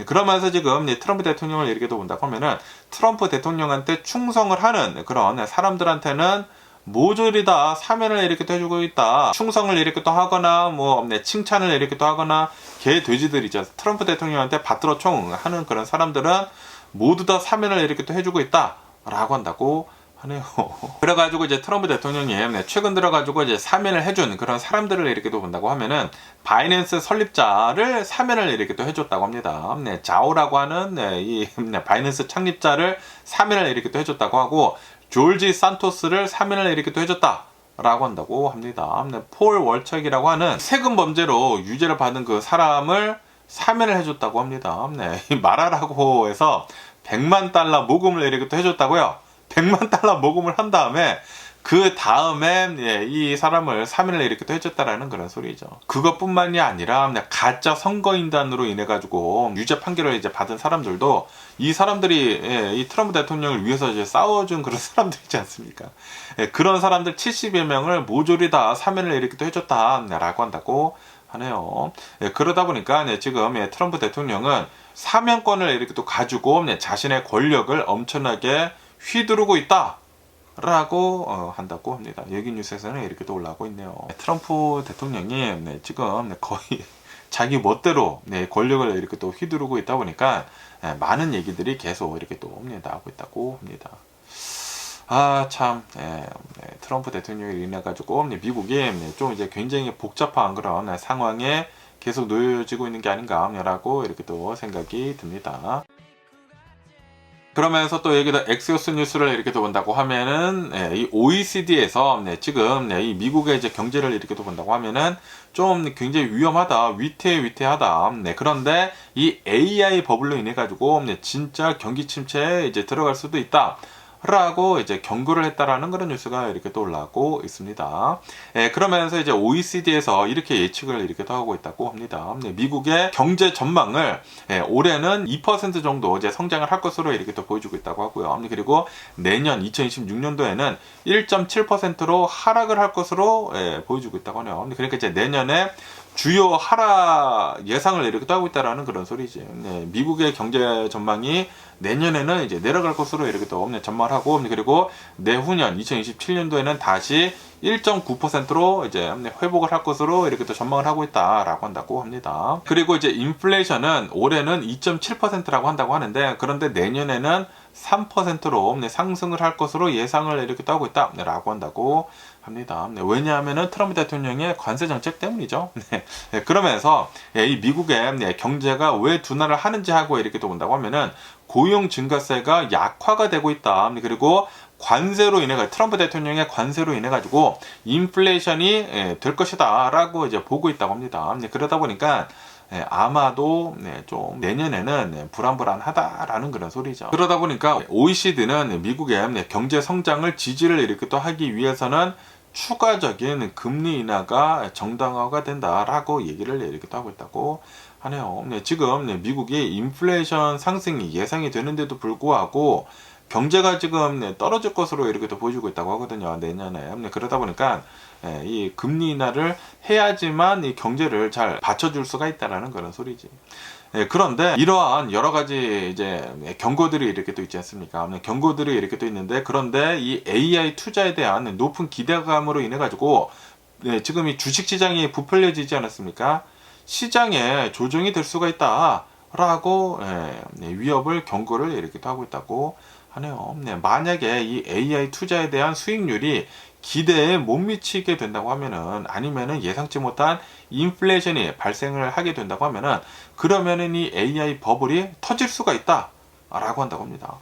그러면서 지금 트럼프 대통령을 이렇게 또 본다고 하면은 트럼프 대통령한테 충성을 하는 그런 사람들한테는 모조리 다 사면을 이렇게 또 해주고 있다. 충성을 이렇게 또 하거나 칭찬을 이렇게 또 하거나 개 돼지들이죠. 트럼프 대통령한테 받들어 총하는 그런 사람들은 모두 다 사면을 이렇게 또 해주고 있다라고 한다고 하네요. 그래가지고 이제 트럼프 대통령이 최근 들어가지고 이제 사면을 해준 그런 사람들을 이렇게 또 본다고 하면은 바이낸스 설립자를 사면을 이렇게 또 해줬다고 합니다. 자오라고 하는 이 바이낸스 창립자를 사면을 이렇게 또 해줬다고 하고, 졸지 산토스를 사면을 이렇게 또 해줬다라고 한다고 합니다. 폴 월척이라고 하는 세금 범죄로 유죄를 받은 그 사람을 사면을 해줬다고 합니다. 말하라고 해서 100만 달러 모금을 이렇게 또 해줬다고요. 100만 달러 모금을 한 다음에 그 다음에 이 사람을 사면을 이렇게 또 해줬다라는 그런 소리죠. 그것뿐만이 아니라 가짜 선거인단으로 인해 가지고 유죄 판결을 이제 받은 사람들도 이 사람들이 이 트럼프 대통령을 위해서 이제 싸워준 그런 사람들 있지 않습니까? 그런 사람들 70여 명을 모조리 다 사면을 이렇게 또 해줬다라고 한다고 하네요. 그러다 보니까 지금 트럼프 대통령은 사면권을 이렇게 또 가지고 자신의 권력을 엄청나게 휘두르고 있다 라고 한다고 합니다. 여기 뉴스에서는 이렇게 또 올라오고 있네요. 트럼프 대통령이 지금 거의 자기 멋대로 권력을 이렇게 또 휘두르고 있다 보니까 많은 얘기들이 계속 이렇게 또 나오고 있다고 합니다. 참 트럼프 대통령이 인해 가지고 미국이 좀 이제 굉장히 복잡한 그런 상황에 계속 놓여지고 있는 게 아닌가라고 이렇게 또 생각이 듭니다. 그러면서 또 여기다 엑시오스 뉴스를 이렇게 또 본다고 하면은 이 OECD에서 지금 이 미국의 이제 경제를 이렇게 또 본다고 하면은 좀 굉장히 위험하다, 위태하다. 그런데 이 AI 버블로 인해 가지고 진짜 경기 침체에 이제 들어갈 수도 있다. 라고 이제 경고를 했다라는 그런 뉴스가 이렇게 또 올라오고 있습니다. 그러면서 이제 OECD에서 이렇게 예측을 이렇게 또 하고 있다고 합니다. 미국의 경제 전망을 올해는 2% 정도 이제 성장을 할 것으로 이렇게 또 보여주고 있다고 하고요. 그리고 내년 2026년도에는 1.7%로 하락을 할 것으로 보여주고 있다고 하네요. 그러니까 이제 내년에 주요 하락 예상을 이렇게 또 하고 있다라는 그런 소리지. 미국의 경제 전망이 내년에는 이제 내려갈 것으로 이렇게 또 전망을 하고, 그리고 내후년 2027년도에는 다시 1.9%로 이제 회복을 할 것으로 이렇게 또 전망을 하고 있다라고 한다고 합니다. 그리고 이제 인플레이션은 올해는 2.7%라고 한다고 하는데, 그런데 내년에는 3%로 상승을 할 것으로 예상을 이렇게 또 하고 있다라고 한다고 합니다. 왜냐하면은 트럼프 대통령의 관세 정책 때문이죠. 그러면서 이 미국의 경제가 왜 둔화를 하는지 하고 이렇게 또 본다고 하면은 고용 증가세가 약화가 되고 있다. 그리고 관세로 인해 트럼프 대통령의 관세로 인해 가지고 인플레이션이 될 것이다라고 이제 보고 있다고 합니다. 그러다 보니까 아마도 좀 내년에는 불안불안하다라는 그런 소리죠. 그러다 보니까 OECD는 미국의 경제 성장을 지지를 이렇게 또 하기 위해서는 추가적인 금리 인하가 정당화가 된다라고 얘기를 이렇게 또 하고 있다고 하네요. 지금 미국이 인플레이션 상승이 예상이 되는데도 불구하고 경제가 지금 떨어질 것으로 이렇게 또 보여주고 있다고 하거든요. 내년에. 그러다 보니까 이 금리 인하를 해야지만 이 경제를 잘 받쳐줄 수가 있다라는 그런 소리지. 그런데 이러한 여러 가지 이제 경고들이 이렇게 또 있지 않습니까? 경고들이 이렇게 또 있는데, 그런데 이 AI 투자에 대한 높은 기대감으로 인해 가지고 지금 이 주식 시장이 부풀려지지 않았습니까? 시장에 조정이 될 수가 있다라고 위협을 경고를 이렇게 또 하고 있다고 하네요. 만약에 이 AI 투자에 대한 수익률이 기대에 못 미치게 된다고 하면은, 아니면은 예상치 못한 인플레이션이 발생을 하게 된다고 하면은, 그러면은 이 AI 버블이 터질 수가 있다 라고 한다고 합니다.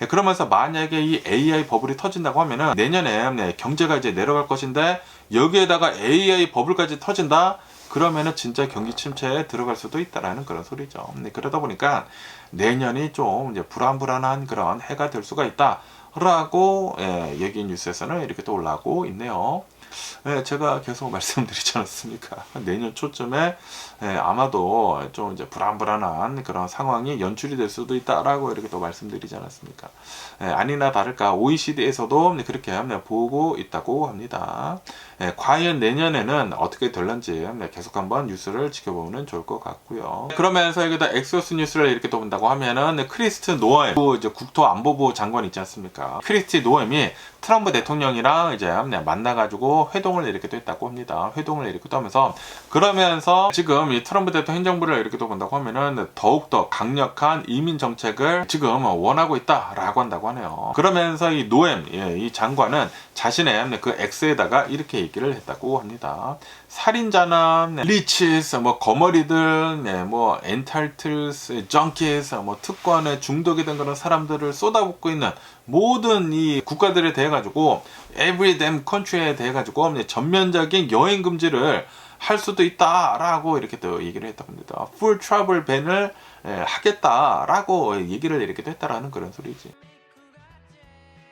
그러면서 만약에 이 AI 버블이 터진다고 하면은 내년에 경제가 이제 내려갈 것인데, 여기에다가 AI 버블까지 터진다? 그러면은 진짜 경기 침체에 들어갈 수도 있다라는 그런 소리죠. 그러다 보니까 내년이 좀 이제 불안불안한 그런 해가 될 수가 있다라고 여기 뉴스에서는 이렇게 또 올라오고 있네요. 제가 계속 말씀드리지 않았습니까? 내년 초쯤에 아마도 좀 이제 불안불안한 그런 상황이 연출이 될 수도 있다라고 이렇게 또 말씀드리지 않았습니까? 아니나 다를까 OECD에서도 그렇게 보고 있다고 합니다. 과연 내년에는 어떻게 될런지 계속 한번 뉴스를 지켜보면 좋을 것 같고요. 그러면서 여기다 엑소스 뉴스를 이렇게 또 본다고 하면은 크리스트 노엠, 이제 국토안보부 장관 있지 않습니까? 크리스티 노엠이 트럼프 대통령이랑 이제 만나가지고 회동을 이렇게 또 했다고 합니다. 회동을 이렇게 또 하면서, 그러면서 지금 이 트럼프 대통령 행정부를 이렇게 또 본다고 하면은 더욱더 강력한 이민 정책을 지금 원하고 있다라고 한다고 하네요. 그러면서 이 노엠, 이 장관은 자신의 그 X에다가 이렇게 얘기를 했다고 합니다. 살인자나 리치스, 뭐 거머리들, 뭐 엔탈틀스, 정키스, 뭐 특권에 중독이 된 그런 사람들을 쏟아붓고 있는 모든 이 국가들에 대해 가지고 every damn country에 대해 가지고 전면적인 여행 금지를 할 수도 있다라고 이렇게 또 얘기를 했다고 합니다. full travel ban을 하겠다라고 얘기를 이렇게 했다라는 그런 소리지.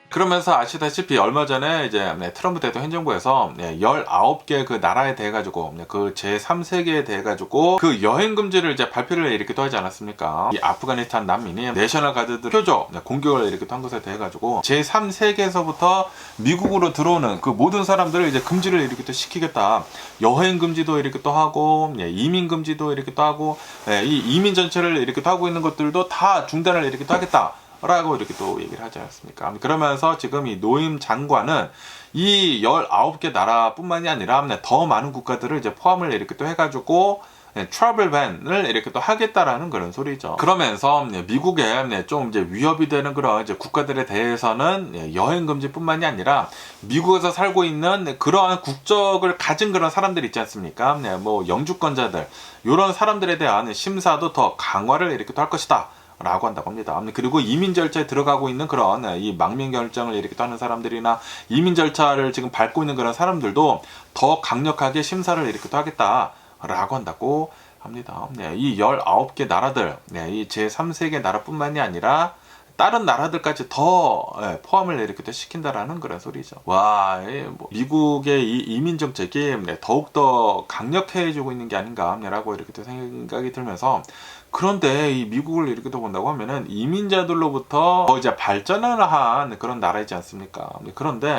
그러면서 아시다시피 얼마 전에 이제 트럼프 대통령 행정부에서 19개 그 나라에 대해 가지고 그 제3세계에 대해 가지고 그 여행 금지를 이제 발표를 이렇게 또 하지 않았습니까? 이 아프가니스탄 난민이 내셔널 가드들 표적 공격을 이렇게 또 한 것에 대해 가지고 제3세계에서부터 미국으로 들어오는 그 모든 사람들을 이제 금지를 이렇게 또 시키겠다. 여행 금지도 이렇게 또 하고 이민 금지도 이렇게 또 하고 이 이민 전체를 이렇게 또 하고 있는 것들도 다 중단을 이렇게 또 하겠다 라고 이렇게 또 얘기를 하지 않았습니까? 그러면서 지금 이 노임 장관은 이 19개 나라뿐만이 아니라 더 많은 국가들을 이제 포함을 이렇게 또 해가지고 트러블 밴을 이렇게 또 하겠다라는 그런 소리죠. 그러면서 미국에 좀 이제 위협이 되는 그런 이제 국가들에 대해서는 여행 금지뿐만이 아니라 미국에서 살고 있는 그러한 국적을 가진 그런 사람들 있지 않습니까? 뭐 영주권자들, 이런 사람들에 대한 심사도 더 강화를 이렇게 또 할 것이다 라고 한다고 합니다. 그리고 이민 절차에 들어가고 있는 그런 이 망명 결정을 이렇게 또 하는 사람들이나 이민 절차를 지금 밟고 있는 그런 사람들도 더 강력하게 심사를 이렇게 또 하겠다라고 한다고 합니다. 이 19개 나라들, 이 제3세계 나라뿐만이 아니라 다른 나라들까지 더 포함을 이렇게 또 시킨다라는 그런 소리죠. 와, 미국의 이 이민 정책이 더욱더 강력해지고 있는 게 아닌가라고 이렇게 또 생각이 들면서, 그런데 이 미국을 이렇게 또 본다고 하면은 이민자들로부터 이제 발전을 한 그런 나라이지 않습니까? 그런데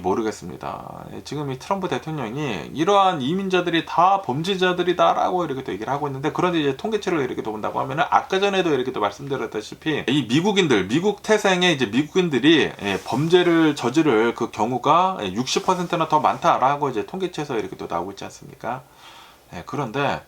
모르겠습니다. 지금 이 트럼프 대통령이 이러한 이민자들이 다 범죄자들이다라고 이렇게 또 얘기를 하고 있는데, 그런데 이제 통계치를 이렇게 또 본다고 하면은 아까 전에도 이렇게 또 말씀드렸다시피 이 미국인들 미국 태생의 이제 미국인들이 범죄를 저지를 그 경우가 60%나 더 많다라고 이제 통계치에서 이렇게 또 나오고 있지 않습니까? 그런데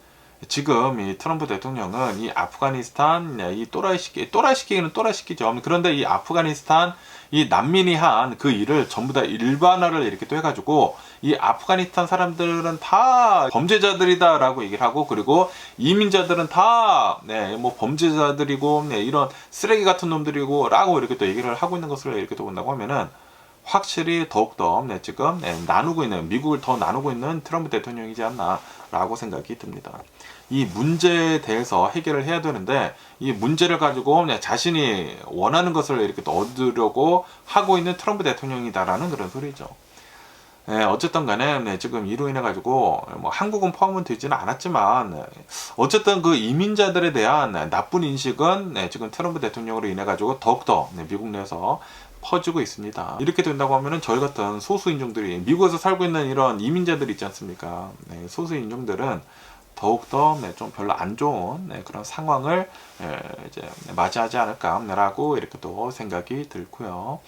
지금 이 트럼프 대통령은 이 아프가니스탄 이 또라이시키기는 또라이시키죠. 그런데 이 아프가니스탄 이 난민이 한 그 일을 전부 다 일반화를 이렇게 또 해가지고 이 아프가니스탄 사람들은 다 범죄자들이다라고 얘기를 하고, 그리고 이민자들은 다 뭐 범죄자들이고 이런 쓰레기 같은 놈들이고라고 이렇게 또 얘기를 하고 있는 것을 이렇게 또 본다고 하면은 확실히 더욱더 지금 나누고 있는, 미국을 더 나누고 있는 트럼프 대통령이지 않나라고 생각이 듭니다. 이 문제에 대해서 해결을 해야 되는데 이 문제를 가지고 자신이 원하는 것을 이렇게 또 얻으려고 하고 있는 트럼프 대통령이다라는 그런 소리죠. 어쨌든 간에 지금 이로 인해 가지고 뭐 한국은 포함은 되지는 않았지만 어쨌든 그 이민자들에 대한 나쁜 인식은 지금 트럼프 대통령으로 인해 가지고 더욱더 미국 내에서 퍼지고 있습니다. 이렇게 된다고 하면은 저희 같은 소수인종들이, 미국에서 살고 있는 이런 이민자들 있지 않습니까? 소수인종들은 더욱더 좀 별로 안 좋은 그런 상황을 이제 맞이하지 않을까라고 이렇게 또 생각이 들고요.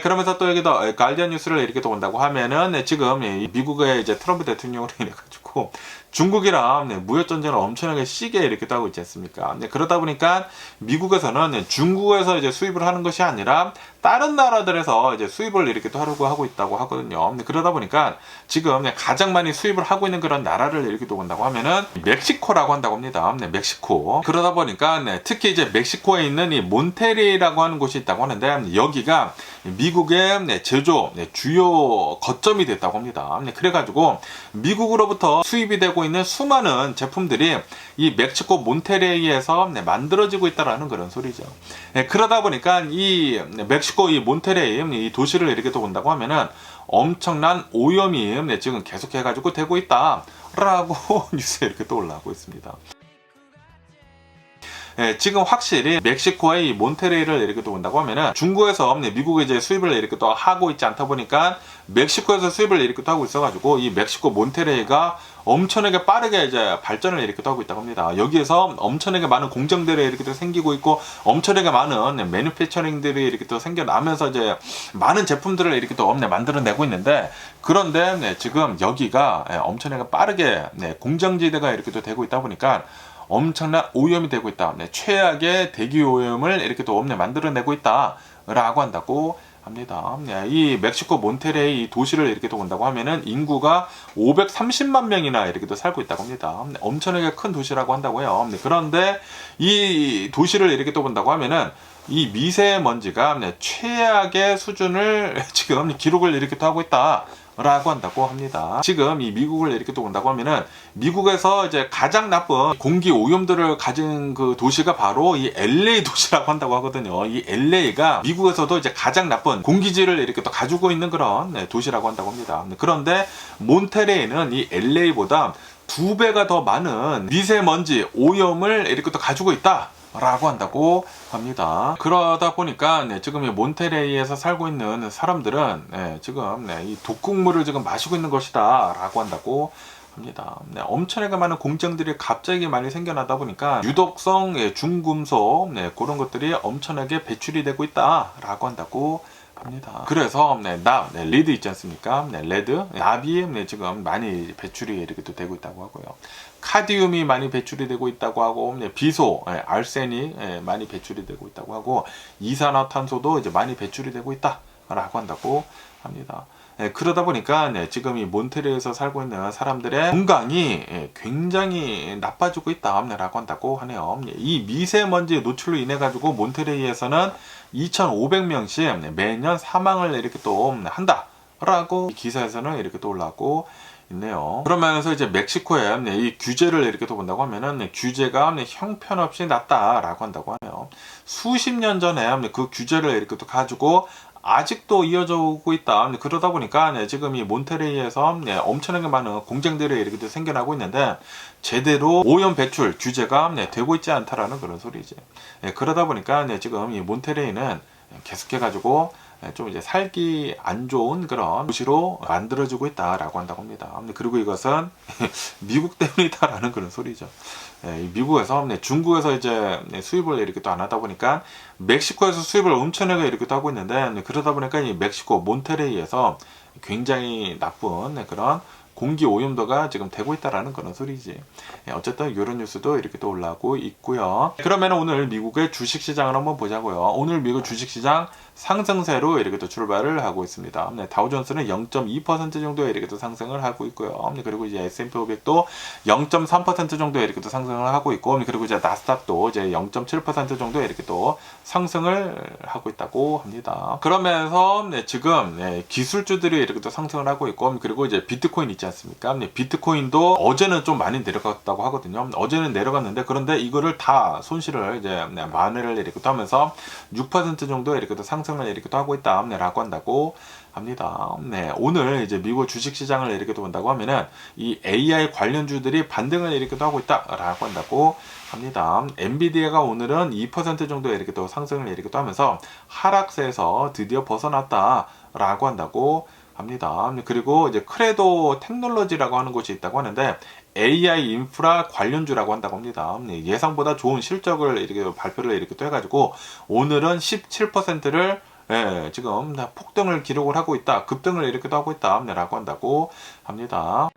그러면서 또 여기도 가디언 뉴스를 이렇게 또 본다고 하면은 지금 미국의 이제 트럼프 대통령으로 인해 가지고 중국이랑 무역 전쟁을 엄청나게 시게 이렇게 또 하고 있지 않습니까? 그러다 보니까 미국에서는 중국에서 이제 수입을 하는 것이 아니라 다른 나라들에서 이제 수입을 이렇게 또 하려고 하고 있다고 하거든요. 그러다 보니까 지금 가장 많이 수입을 하고 있는 그런 나라를 이렇게 또 본다고 하면은 멕시코라고 한다고 합니다. 멕시코. 그러다 보니까 특히 이제 멕시코에 있는 이 몬테리라고 하는 곳이 있다고 하는데 여기가 미국의 제조 주요 거점이 됐다고 합니다. 그래가지고 미국으로부터 수입이 되고 있는 수많은 제품들이 이 멕시코 몬테레이에서 만들어지고 있다라는 그런 소리죠. 그러다 보니까 이 멕시코 이 몬테레이 이 도시를 이렇게 또 본다고 하면은 엄청난 오염이 지금 계속해가지고 되고 있다라고 뉴스에 이렇게 또 올라오고 있습니다. 지금 확실히 멕시코의 이 몬테레이를 이렇게 또 본다고 하면은 중국에서 미국에 이제 수입을 이렇게 또 하고 있지 않다 보니까 멕시코에서 수입을 이렇게 또 하고 있어가지고 이 멕시코 몬테레이가 엄청나게 빠르게 이제 발전을 이렇게 또 하고 있다고 합니다. 여기에서 엄청나게 많은 공장들이 이렇게 또 생기고 있고 엄청나게 많은 매니팩처링들이 이렇게 또 생겨나면서 이제 많은 제품들을 이렇게 또 만들어내고 있는데, 그런데 지금 여기가 엄청나게 빠르게 공장지대가 이렇게 또 되고 있다 보니까 엄청난 오염이 되고 있다. 최악의 대기 오염을 이렇게 또 만들어내고 있다라고 한다고 합니다. 이 멕시코 몬테레이 도시를 이렇게 또 본다고 하면은 인구가 530만 명이나 이렇게 또 살고 있다고 합니다. 엄청나게 큰 도시라고 한다고요. 그런데 이 도시를 이렇게 또 본다고 하면은 이 미세먼지가 최악의 수준을 지금 기록을 이렇게 또 하고 있다 라고 한다고 합니다. 지금 이 미국을 이렇게 또 본다고 하면은 미국에서 이제 가장 나쁜 공기 오염들을 가진 그 도시가 바로 이 LA 도시라고 한다고 하거든요. 이 LA가 미국에서도 이제 가장 나쁜 공기질을 이렇게 또 가지고 있는 그런 도시라고 한다고 합니다. 그런데 몬테레이는 이 LA보다 2배가 더 많은 미세먼지 오염을 이렇게 또 가지고 있다 라고 한다고 합니다. 그러다 보니까 지금 이 몬테레이에서 살고 있는 사람들은 지금 이 독극물을 지금 마시고 있는 것이다 라고 한다고 합니다. 엄청나게 많은 공장들이 갑자기 많이 생겨나다 보니까 유독성 중금속 그런 것들이 엄청나게 배출이 되고 있다 라고 한다고 합니다. 그래서 리드 있지 않습니까? 레드, 납이 지금 많이 배출이 이렇게 또 되고 있다고 하고요. 카디움이 많이 배출이 되고 있다고 하고, 비소, 알세닉 많이 배출이 되고 있다고 하고, 이산화탄소도 이제 많이 배출이 되고 있다라고 한다고 합니다. 그러다 보니까 지금 이 몬테레이에서 살고 있는 사람들의 건강이 굉장히 나빠지고 있다라고 한다고 하네요. 이 미세먼지 노출로 인해 가지고 몬테레이에서는 2,500명씩 매년 사망을 이렇게 또 한다라고 기사에서는 이렇게 또 올라오고 있네요. 그러면서 이제 멕시코에 이 규제를 이렇게 또 본다고 하면은 규제가 형편없이 낮다라고 한다고 하네요. 수십 년 전에 그 규제를 이렇게 또 가지고 아직도 이어져 오고 있다. 그러다 보니까 지금 이 몬테레이에서 엄청나게 많은 공장들이 이렇게 생겨나고 있는데 제대로 오염 배출 규제가 되고 있지 않다라는 그런 소리지. 그러다 보니까 지금 이 몬테레이는 계속해가지고 좀 이제 살기 안 좋은 그런 도시로 만들어지고 있다라고 한다고 합니다. 그리고 이것은 미국 때문이다라는 그런 소리죠. 미국에서 중국에서 이제 수입을 이렇게 또 안 하다 보니까 멕시코에서 수입을 엄청나게 이렇게 또 하고 있는데, 그러다 보니까 이 멕시코 몬테레이에서 굉장히 나쁜 그런 공기 오염도가 지금 되고 있다라는 그런 소리지. 어쨌든 이런 뉴스도 이렇게 또 올라오고 있고요. 그러면 오늘 미국의 주식시장을 한번 보자고요. 오늘 미국 주식시장 상승세로 이렇게 또 출발을 하고 있습니다. 다우존스는 0.2% 정도에 이렇게 또 상승을 하고 있고요. 그리고 이제 S&P 500도 0.3% 정도에 이렇게 또 상승을 하고 있고, 그리고 이제 나스닥도 이제 0.7% 정도에 이렇게 또 상승을 하고 있다고 합니다. 그러면서 지금 기술주들이 이렇게 또 상승을 하고 있고, 그리고 이제 비트코인 있지 않습니까? 비트코인도 어제는 좀 많이 내려갔다고 하거든요. 어제는 내려갔는데, 그런데 이거를 다 손실을 이제 만회를 이렇게 또 하면서 6% 정도 이렇게 또 상승을 이렇게 또 하고 있다라고 한다고 합니다. 오늘 이제 미국 주식시장을 이렇게 또 본다고 하면은 이 AI 관련주들이 반등을 이렇게 또 하고 있다라고 한다고 합니다. 엔비디아가 오늘은 2% 정도 이렇게 또 상승을 이렇게 또 하면서 하락세에서 드디어 벗어났다라고 한다고 합니다. 그리고 이제 크레도 테크놀로지라고 하는 곳이 있다고 하는데 AI 인프라 관련주라고 한다고 합니다. 예상보다 좋은 실적을 이렇게 발표를 이렇게 또 해가지고 오늘은 17%를 지금 폭등을 기록을 하고 있다, 급등을 이렇게 또 하고 있다라고 한다고 합니다.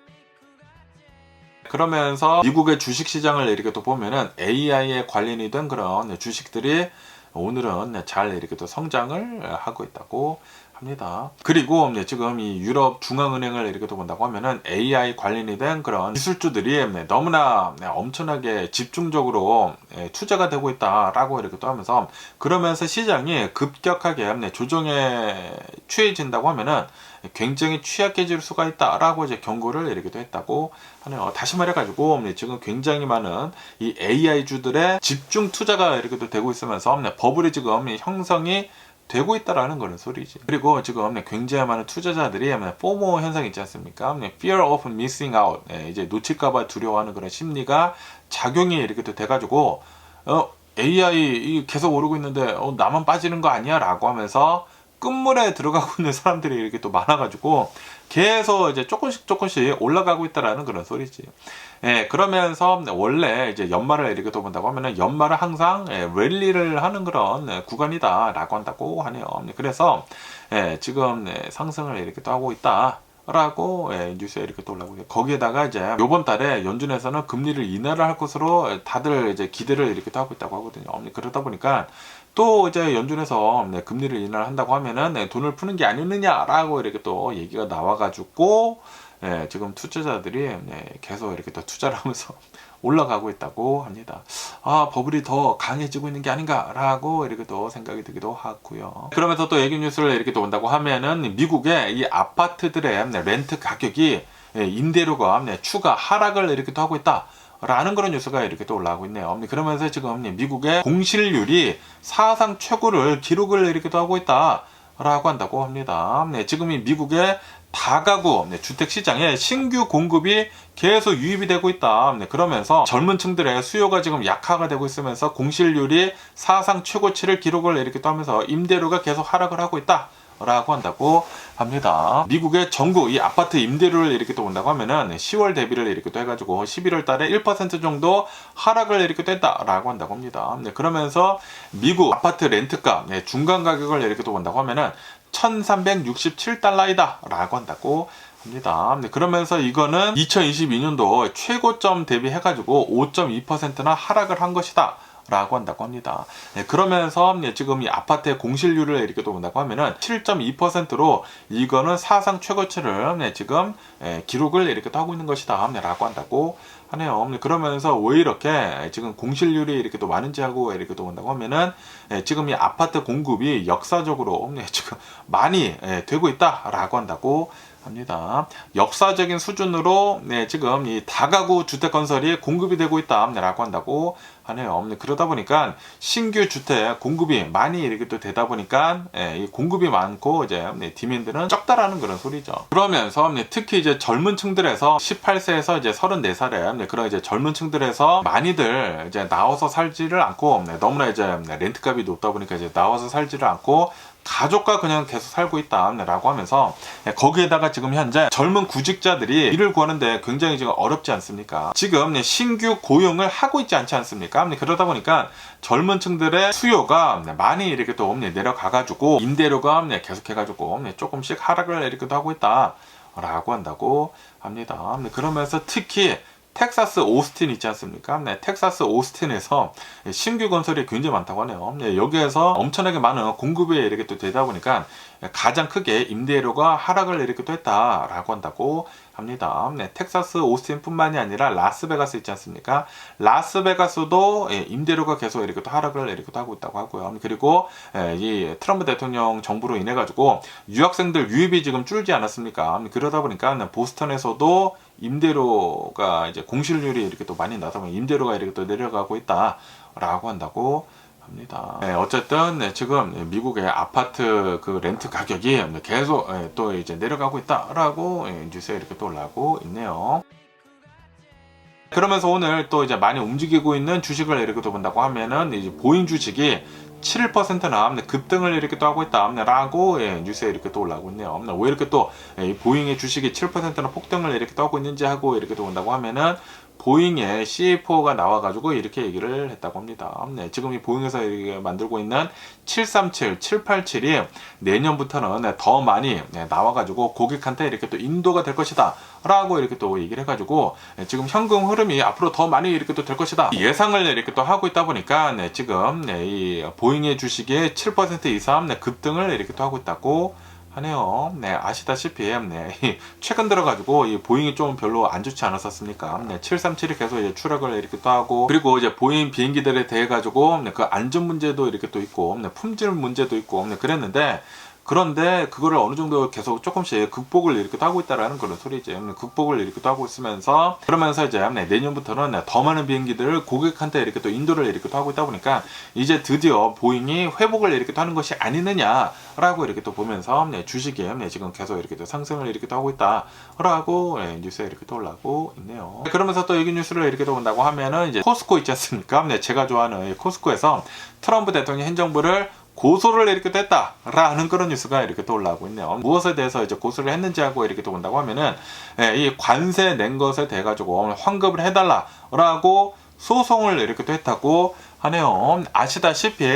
그러면서 미국의 주식시장을 이렇게 또 보면은 AI에 관련이 된 그런 주식들이 오늘은 잘 이렇게 또 성장을 하고 있다고 합니다. 그리고 지금 이 유럽 중앙은행을 이렇게 또 본다고 하면은 AI 관련이 된 그런 기술주들이 너무나 엄청나게 집중적으로 투자가 되고 있다라고 이렇게 또 하면서, 그러면서 시장이 급격하게 조정에 취해진다고 하면은 굉장히 취약해질 수가 있다라고 이제 경고를 이렇게 했다고 하네요. 다시 말해가지고 지금 굉장히 많은 이 AI 주들의 집중 투자가 이렇게 또 되고 있으면서 버블이 지금 형성이 되고 있다라는 그런 소리지. 그리고 지금 굉장히 많은 투자자들이 포모 현상 있지 않습니까? Fear of missing out, 이제 놓칠까봐 두려워하는 그런 심리가 작용이 이렇게 또 돼가지고 AI 계속 오르고 있는데 나만 빠지는 거 아니야? 라고 하면서 끝물에 들어가고 있는 사람들이 이렇게 또 많아가지고 계속 이제 조금씩 올라가고 있다라는 그런 소리지. 그러면서 원래 이제 연말을 이렇게 또 본다고 하면은 연말은 항상 랠리를 하는 그런 구간이다라고 한다고 하네요. 그래서 지금 상승을 이렇게 또 하고 있다. 라고 뉴스에 이렇게 또 올라오고, 거기에다가 이제 요번 달에 연준에서는 금리를 인하를 할 것으로 다들 이제 기대를 이렇게 또 하고 있다고 하거든요. 그러다 보니까 또 이제 연준에서 금리를 인하를 한다고 하면은 돈을 푸는 게 아니느냐라고 이렇게 또 얘기가 나와가지고 지금 투자자들이 계속 이렇게 또 투자를 하면서 올라가고 있다고 합니다. 버블이 더 강해지고 있는 게 아닌가라고 이렇게 또 생각이 들기도 하고요. 그러면서 또 얘기 뉴스를 이렇게 또 온다고 하면은 미국의 이 아파트들의 렌트 가격이 임대료가 추가 하락을 이렇게 또 하고 있다. 라는 그런 뉴스가 이렇게 또 올라오고 있네요. 그러면서 지금 미국의 공실률이 사상 최고를 기록을 이렇게 또 하고 있다. 라고 한다고 합니다. 지금 이 미국의 다가구 주택시장에 신규 공급이 계속 유입이 되고 있다. 그러면서 젊은 층들의 수요가 지금 약화가 되고 있으면서 공실률이 사상 최고치를 기록을 이렇게 또 하면서 임대료가 계속 하락을 하고 있다. 라고 한다고 합니다. 미국의 전국 이 아파트 임대료를 이렇게 또 본다고 하면은 10월 대비를 이렇게 또 해가지고 11월 달에 1% 정도 하락을 이렇게 또 했다라고 한다고 합니다. 그러면서 미국 아파트 렌트가 중간 가격을 이렇게 또 본다고 하면은 1367달러이다 라고 한다고 합니다. 그러면서 이거는 2022년도 최고점 대비해가지고 5.2%나 하락을 한 것이다 라고 한다고 합니다. 그러면서 지금 이 아파트의 공실률을 이렇게 또 본다고 하면은 7.2%로 이거는 사상 최고치를 지금 기록을 이렇게 또 하고 있는 것이다 라고 한다고 하네요. 그러면서 왜 이렇게 지금 공실률이 이렇게 또 많은지 하고 이렇게 또 본다고 하면은 지금 이 아파트 공급이 역사적으로 지금 많이 되고 있다 라고 한다고 합니다. 역사적인 수준으로 지금 이 다가구 주택 건설이 공급이 되고 있다라고 한다고 하네요. 그러다 보니까 신규 주택 공급이 많이 이렇게 또 되다 보니까 이 공급이 많고 이제 디맨드는 적다라는 그런 소리죠. 그러면서 특히 이제 젊은 층들에서 18세에서 이제 34살에 그런 이제 젊은 층들에서 많이들 이제 나와서 살지를 않고 너무나 이제 렌트값이 높다 보니까 이제 나와서 살지를 않고 가족과 그냥 계속 살고 있다라고 하면서 거기에다가 지금 현재 젊은 구직자들이 일을 구하는데 굉장히 지금 어렵지 않습니까? 지금 신규 고용을 하고 있지 않지 않습니까? 그러다 보니까 젊은 층들의 수요가 많이 이렇게 또 내려가가지고 임대료가 계속해가지고 조금씩 하락을 이렇게 하고 있다라고 한다고 합니다. 그러면서 특히 텍사스 오스틴 있지 않습니까? 텍사스 오스틴에서 신규 건설이 굉장히 많다고 하네요. 여기에서 엄청나게 많은 공급이 이렇게 또 되다 보니까 가장 크게 임대료가 하락을 이렇게 또 했다라고 한다고 합니다. 텍사스 오스틴뿐만이 아니라 라스베가스 있지 않습니까? 라스베가스도 임대료가 계속 이렇게 또 하락을 이렇게 또 하고 있다고 하고요. 그리고 이 트럼프 대통령 정부로 인해 가지고 유학생들 유입이 지금 줄지 않았습니까? 그러다 보니까 보스턴에서도 임대료가 이제 공실률이 이렇게 또 많이 나서 임대료가 이렇게 또 내려가고 있다라고 한다고 합니다. 어쨌든 지금 미국의 아파트 그 렌트 가격이 계속 또 이제 내려가고 있다라고 뉴스에 이렇게 또 올라오고 있네요. 그러면서 오늘 또 이제 많이 움직이고 있는 주식을 이렇게 또 본다고 하면은 이제 보잉 주식이 7%나 급등을 이렇게 또 하고 있다라고 뉴스에 이렇게 또 올라오고 있네요. 왜 이렇게 또 보잉의 주식이 7%나 폭등을 이렇게 또 하고 있는지 하고 이렇게 또 본다고 하면은 보잉의 CFO가 나와가지고 이렇게 얘기를 했다고 합니다. 지금 이 보잉에서 만들고 있는 737, 787이 내년부터는 더 많이 나와가지고 고객한테 이렇게 또 인도가 될 것이다 라고 이렇게 또 얘기를 해가지고 지금 현금 흐름이 앞으로 더 많이 이렇게 또 될 것이다 예상을 이렇게 또 하고 있다 보니까 지금 이 보잉의 주식이 7% 이상 급등을 이렇게 또 하고 있다고 하네요. 아시다시피 최근 들어가지고 이 보잉이 좀 별로 안 좋지 않았었습니까? 737이 계속 이제 추락을 이렇게 또 하고 그리고 이제 보잉 비행기들에 대해 가지고 그 안전 문제도 이렇게 또 있고 품질 문제도 있고 그랬는데 그런데 그거를 어느 정도 계속 조금씩 극복을 이렇게 하고 있다라는 그런 소리죠. 극복을 이렇게 하고 있으면서 그러면서 이제 내년부터는 더 많은 비행기들을 고객한테 이렇게 또 인도를 이렇게 하고 있다 보니까 이제 드디어 보잉이 회복을 이렇게 하는 것이 아니느냐라고 이렇게 또 보면서 주식이 지금 계속 이렇게 또 상승을 이렇게 하고 있다라고 뉴스에 이렇게 또 올라오고 있네요. 그러면서 또 여기 뉴스를 이렇게 또 본다고 하면은 이제 코스코 있지 않습니까? 제가 좋아하는 코스코에서 트럼프 대통령 행정부를 고소를 이렇게 또 했다라는 그런 뉴스가 이렇게 또 올라오고 있네요. 무엇에 대해서 이제 고소를 했는지 하고 이렇게 또 본다고 하면은 이 관세 낸 것에 대해 가지고 환급을 해달라라고 소송을 이렇게 또 했다고 하네요. 아시다시피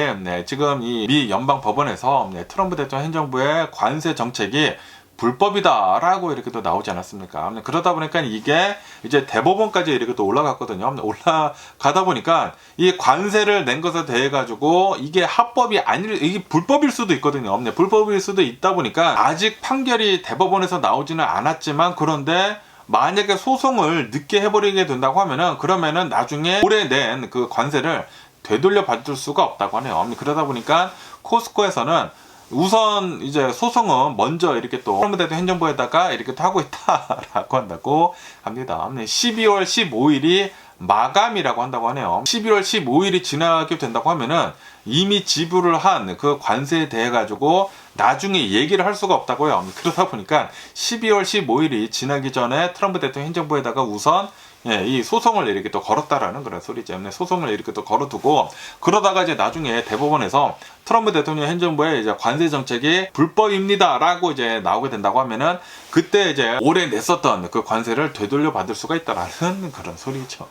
지금 이 미 연방 법원에서 트럼프 대통령 행정부의 관세 정책이 불법이다라고 이렇게 또 나오지 않았습니까? 그러다 보니까 이게 이제 대법원까지 이렇게 또 올라갔거든요. 올라가다 보니까 이 관세를 낸 것에 대해 가지고 이게 합법이 이게 불법일 수도 있거든요. 불법일 수도 있다 보니까 아직 판결이 대법원에서 나오지는 않았지만 그런데 만약에 소송을 늦게 해버리게 된다고 하면은 그러면은 나중에 올해 낸 그 관세를 되돌려 받을 수가 없다고 하네요. 그러다 보니까 코스코에서는 우선 이제 소송은 먼저 이렇게 또 트럼프 대통령 행정부에다가 이렇게 또 하고 있다라고 한다고 합니다. 12월 15일이 마감이라고 한다고 하네요. 11월 15일이 지나게 된다고 하면은 이미 지불을 한 그 관세에 대해 가지고 나중에 얘기를 할 수가 없다고요. 그러다 보니까 12월 15일이 지나기 전에 트럼프 대통령 행정부에다가 우선 이 소송을 이렇게 또 걸었다라는 그런 소리죠. 소송을 이렇게 또 걸어두고 그러다가 이제 나중에 대법원에서 트럼프 대통령 행정부의 이제 관세 정책이 불법입니다라고 이제 나오게 된다고 하면은 그때 이제 올해 냈었던 그 관세를 되돌려 받을 수가 있다라는 그런 소리죠.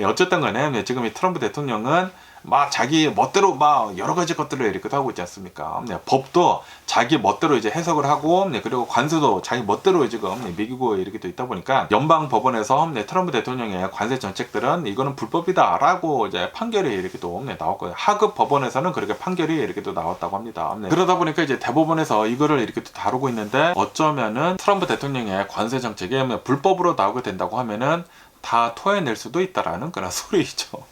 어쨌든 간에 지금 이 트럼프 대통령은 막 자기 멋대로 막 여러 가지 것들을 이렇게 하고 있지 않습니까? 법도 자기 멋대로 이제 해석을 하고 그리고 관세도 자기 멋대로 지금 매기고 이렇게 또 있다 보니까 연방 법원에서 트럼프 대통령의 관세 정책들은 이거는 불법이다라고 이제 판결이 이렇게 또 나왔고요. 하급 법원에서는 그렇게 판결이 이렇게 또 나왔다고 합니다. 그러다 보니까 이제 대법원에서 이거를 이렇게 또 다루고 있는데 어쩌면은 트럼프 대통령의 관세 정책이 불법으로 나오게 된다고 하면은 다 토해낼 수도 있다라는 그런 소리죠.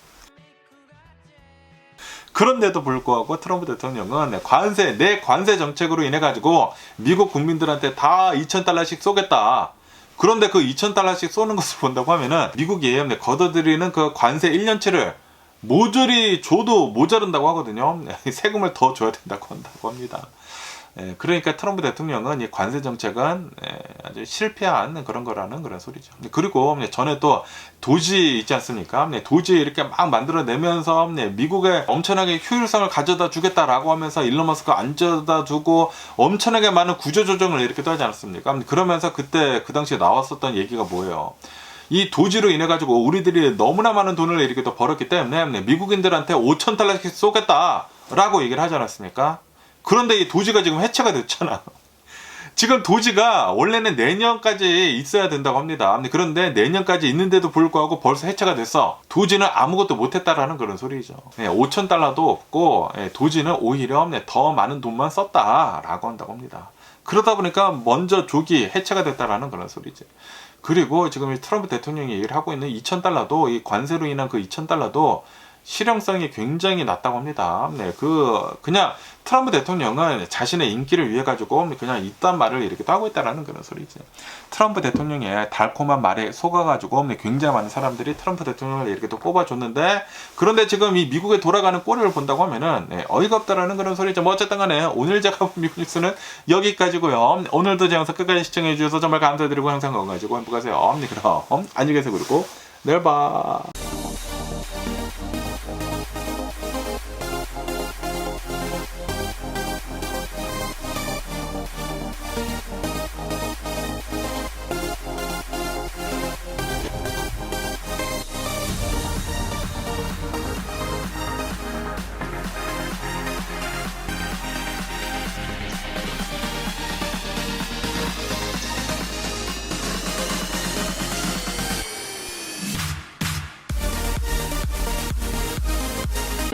그런데도 불구하고 트럼프 대통령은 내 관세 정책으로 인해 가지고 미국 국민들한테 다 $2,000씩 쏘겠다. 그런데 그 $2,000씩 쏘는 것을 본다고 하면은 미국이 걷어들이는 그 관세 1년치를 모조리 줘도 모자른다고 하거든요. 세금을 더 줘야 된다고 한다고 합니다. 그러니까 트럼프 대통령은 이 관세 정책은 아주 실패한 그런 거라는 그런 소리죠. 그리고 전에 또 도지 있지 않습니까? 도지 이렇게 막 만들어내면서 미국에 엄청나게 효율성을 가져다 주겠다라고 하면서 일론 머스크 앉아다 두고 엄청나게 많은 구조조정을 이렇게 또 하지 않았습니까? 그러면서 그때 그 당시에 나왔었던 얘기가 뭐예요? 이 도지로 인해 가지고 우리들이 너무나 많은 돈을 이렇게 또 벌었기 때문에 미국인들한테 5,000달러씩 쏘겠다라고 얘기를 하지 않았습니까? 그런데 이 도지가 지금 해체가 됐잖아. 지금 도지가 원래는 내년까지 있어야 된다고 합니다. 그런데 내년까지 있는데도 불구하고 벌써 해체가 됐어. 도지는 아무것도 못했다라는 그런 소리죠. 5,000달러도 없고 도지는 오히려 더 많은 돈만 썼다라고 한다고 합니다. 그러다 보니까 먼저 조기 해체가 됐다라는 그런 소리죠. 그리고 지금 이 트럼프 대통령이 얘기를 하고 있는 2,000달러도 이 관세로 인한 그 2,000달러도 실용성이 굉장히 낮다고 합니다. 그냥 트럼프 대통령은 자신의 인기를 위해 가지고 그냥 이딴 말을 이렇게 또 하고 있다라는 그런 소리지. 트럼프 대통령의 달콤한 말에 속아가지고 굉장히 많은 사람들이 트럼프 대통령을 이렇게 또 뽑아줬는데, 그런데 지금 이 미국에 돌아가는 꼴을 본다고 하면은 어이가 없다라는 그런 소리죠. 뭐 어쨌든 간에 오늘 제가 본 미국 뉴스는 여기까지고요. 오늘도 제 영상 끝까지 시청해 주셔서 정말 감사드리고 항상 건강하시고 행복하세요. 그럼 안녕히 계세요. 그리고 내일 봐.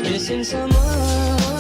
Missing someone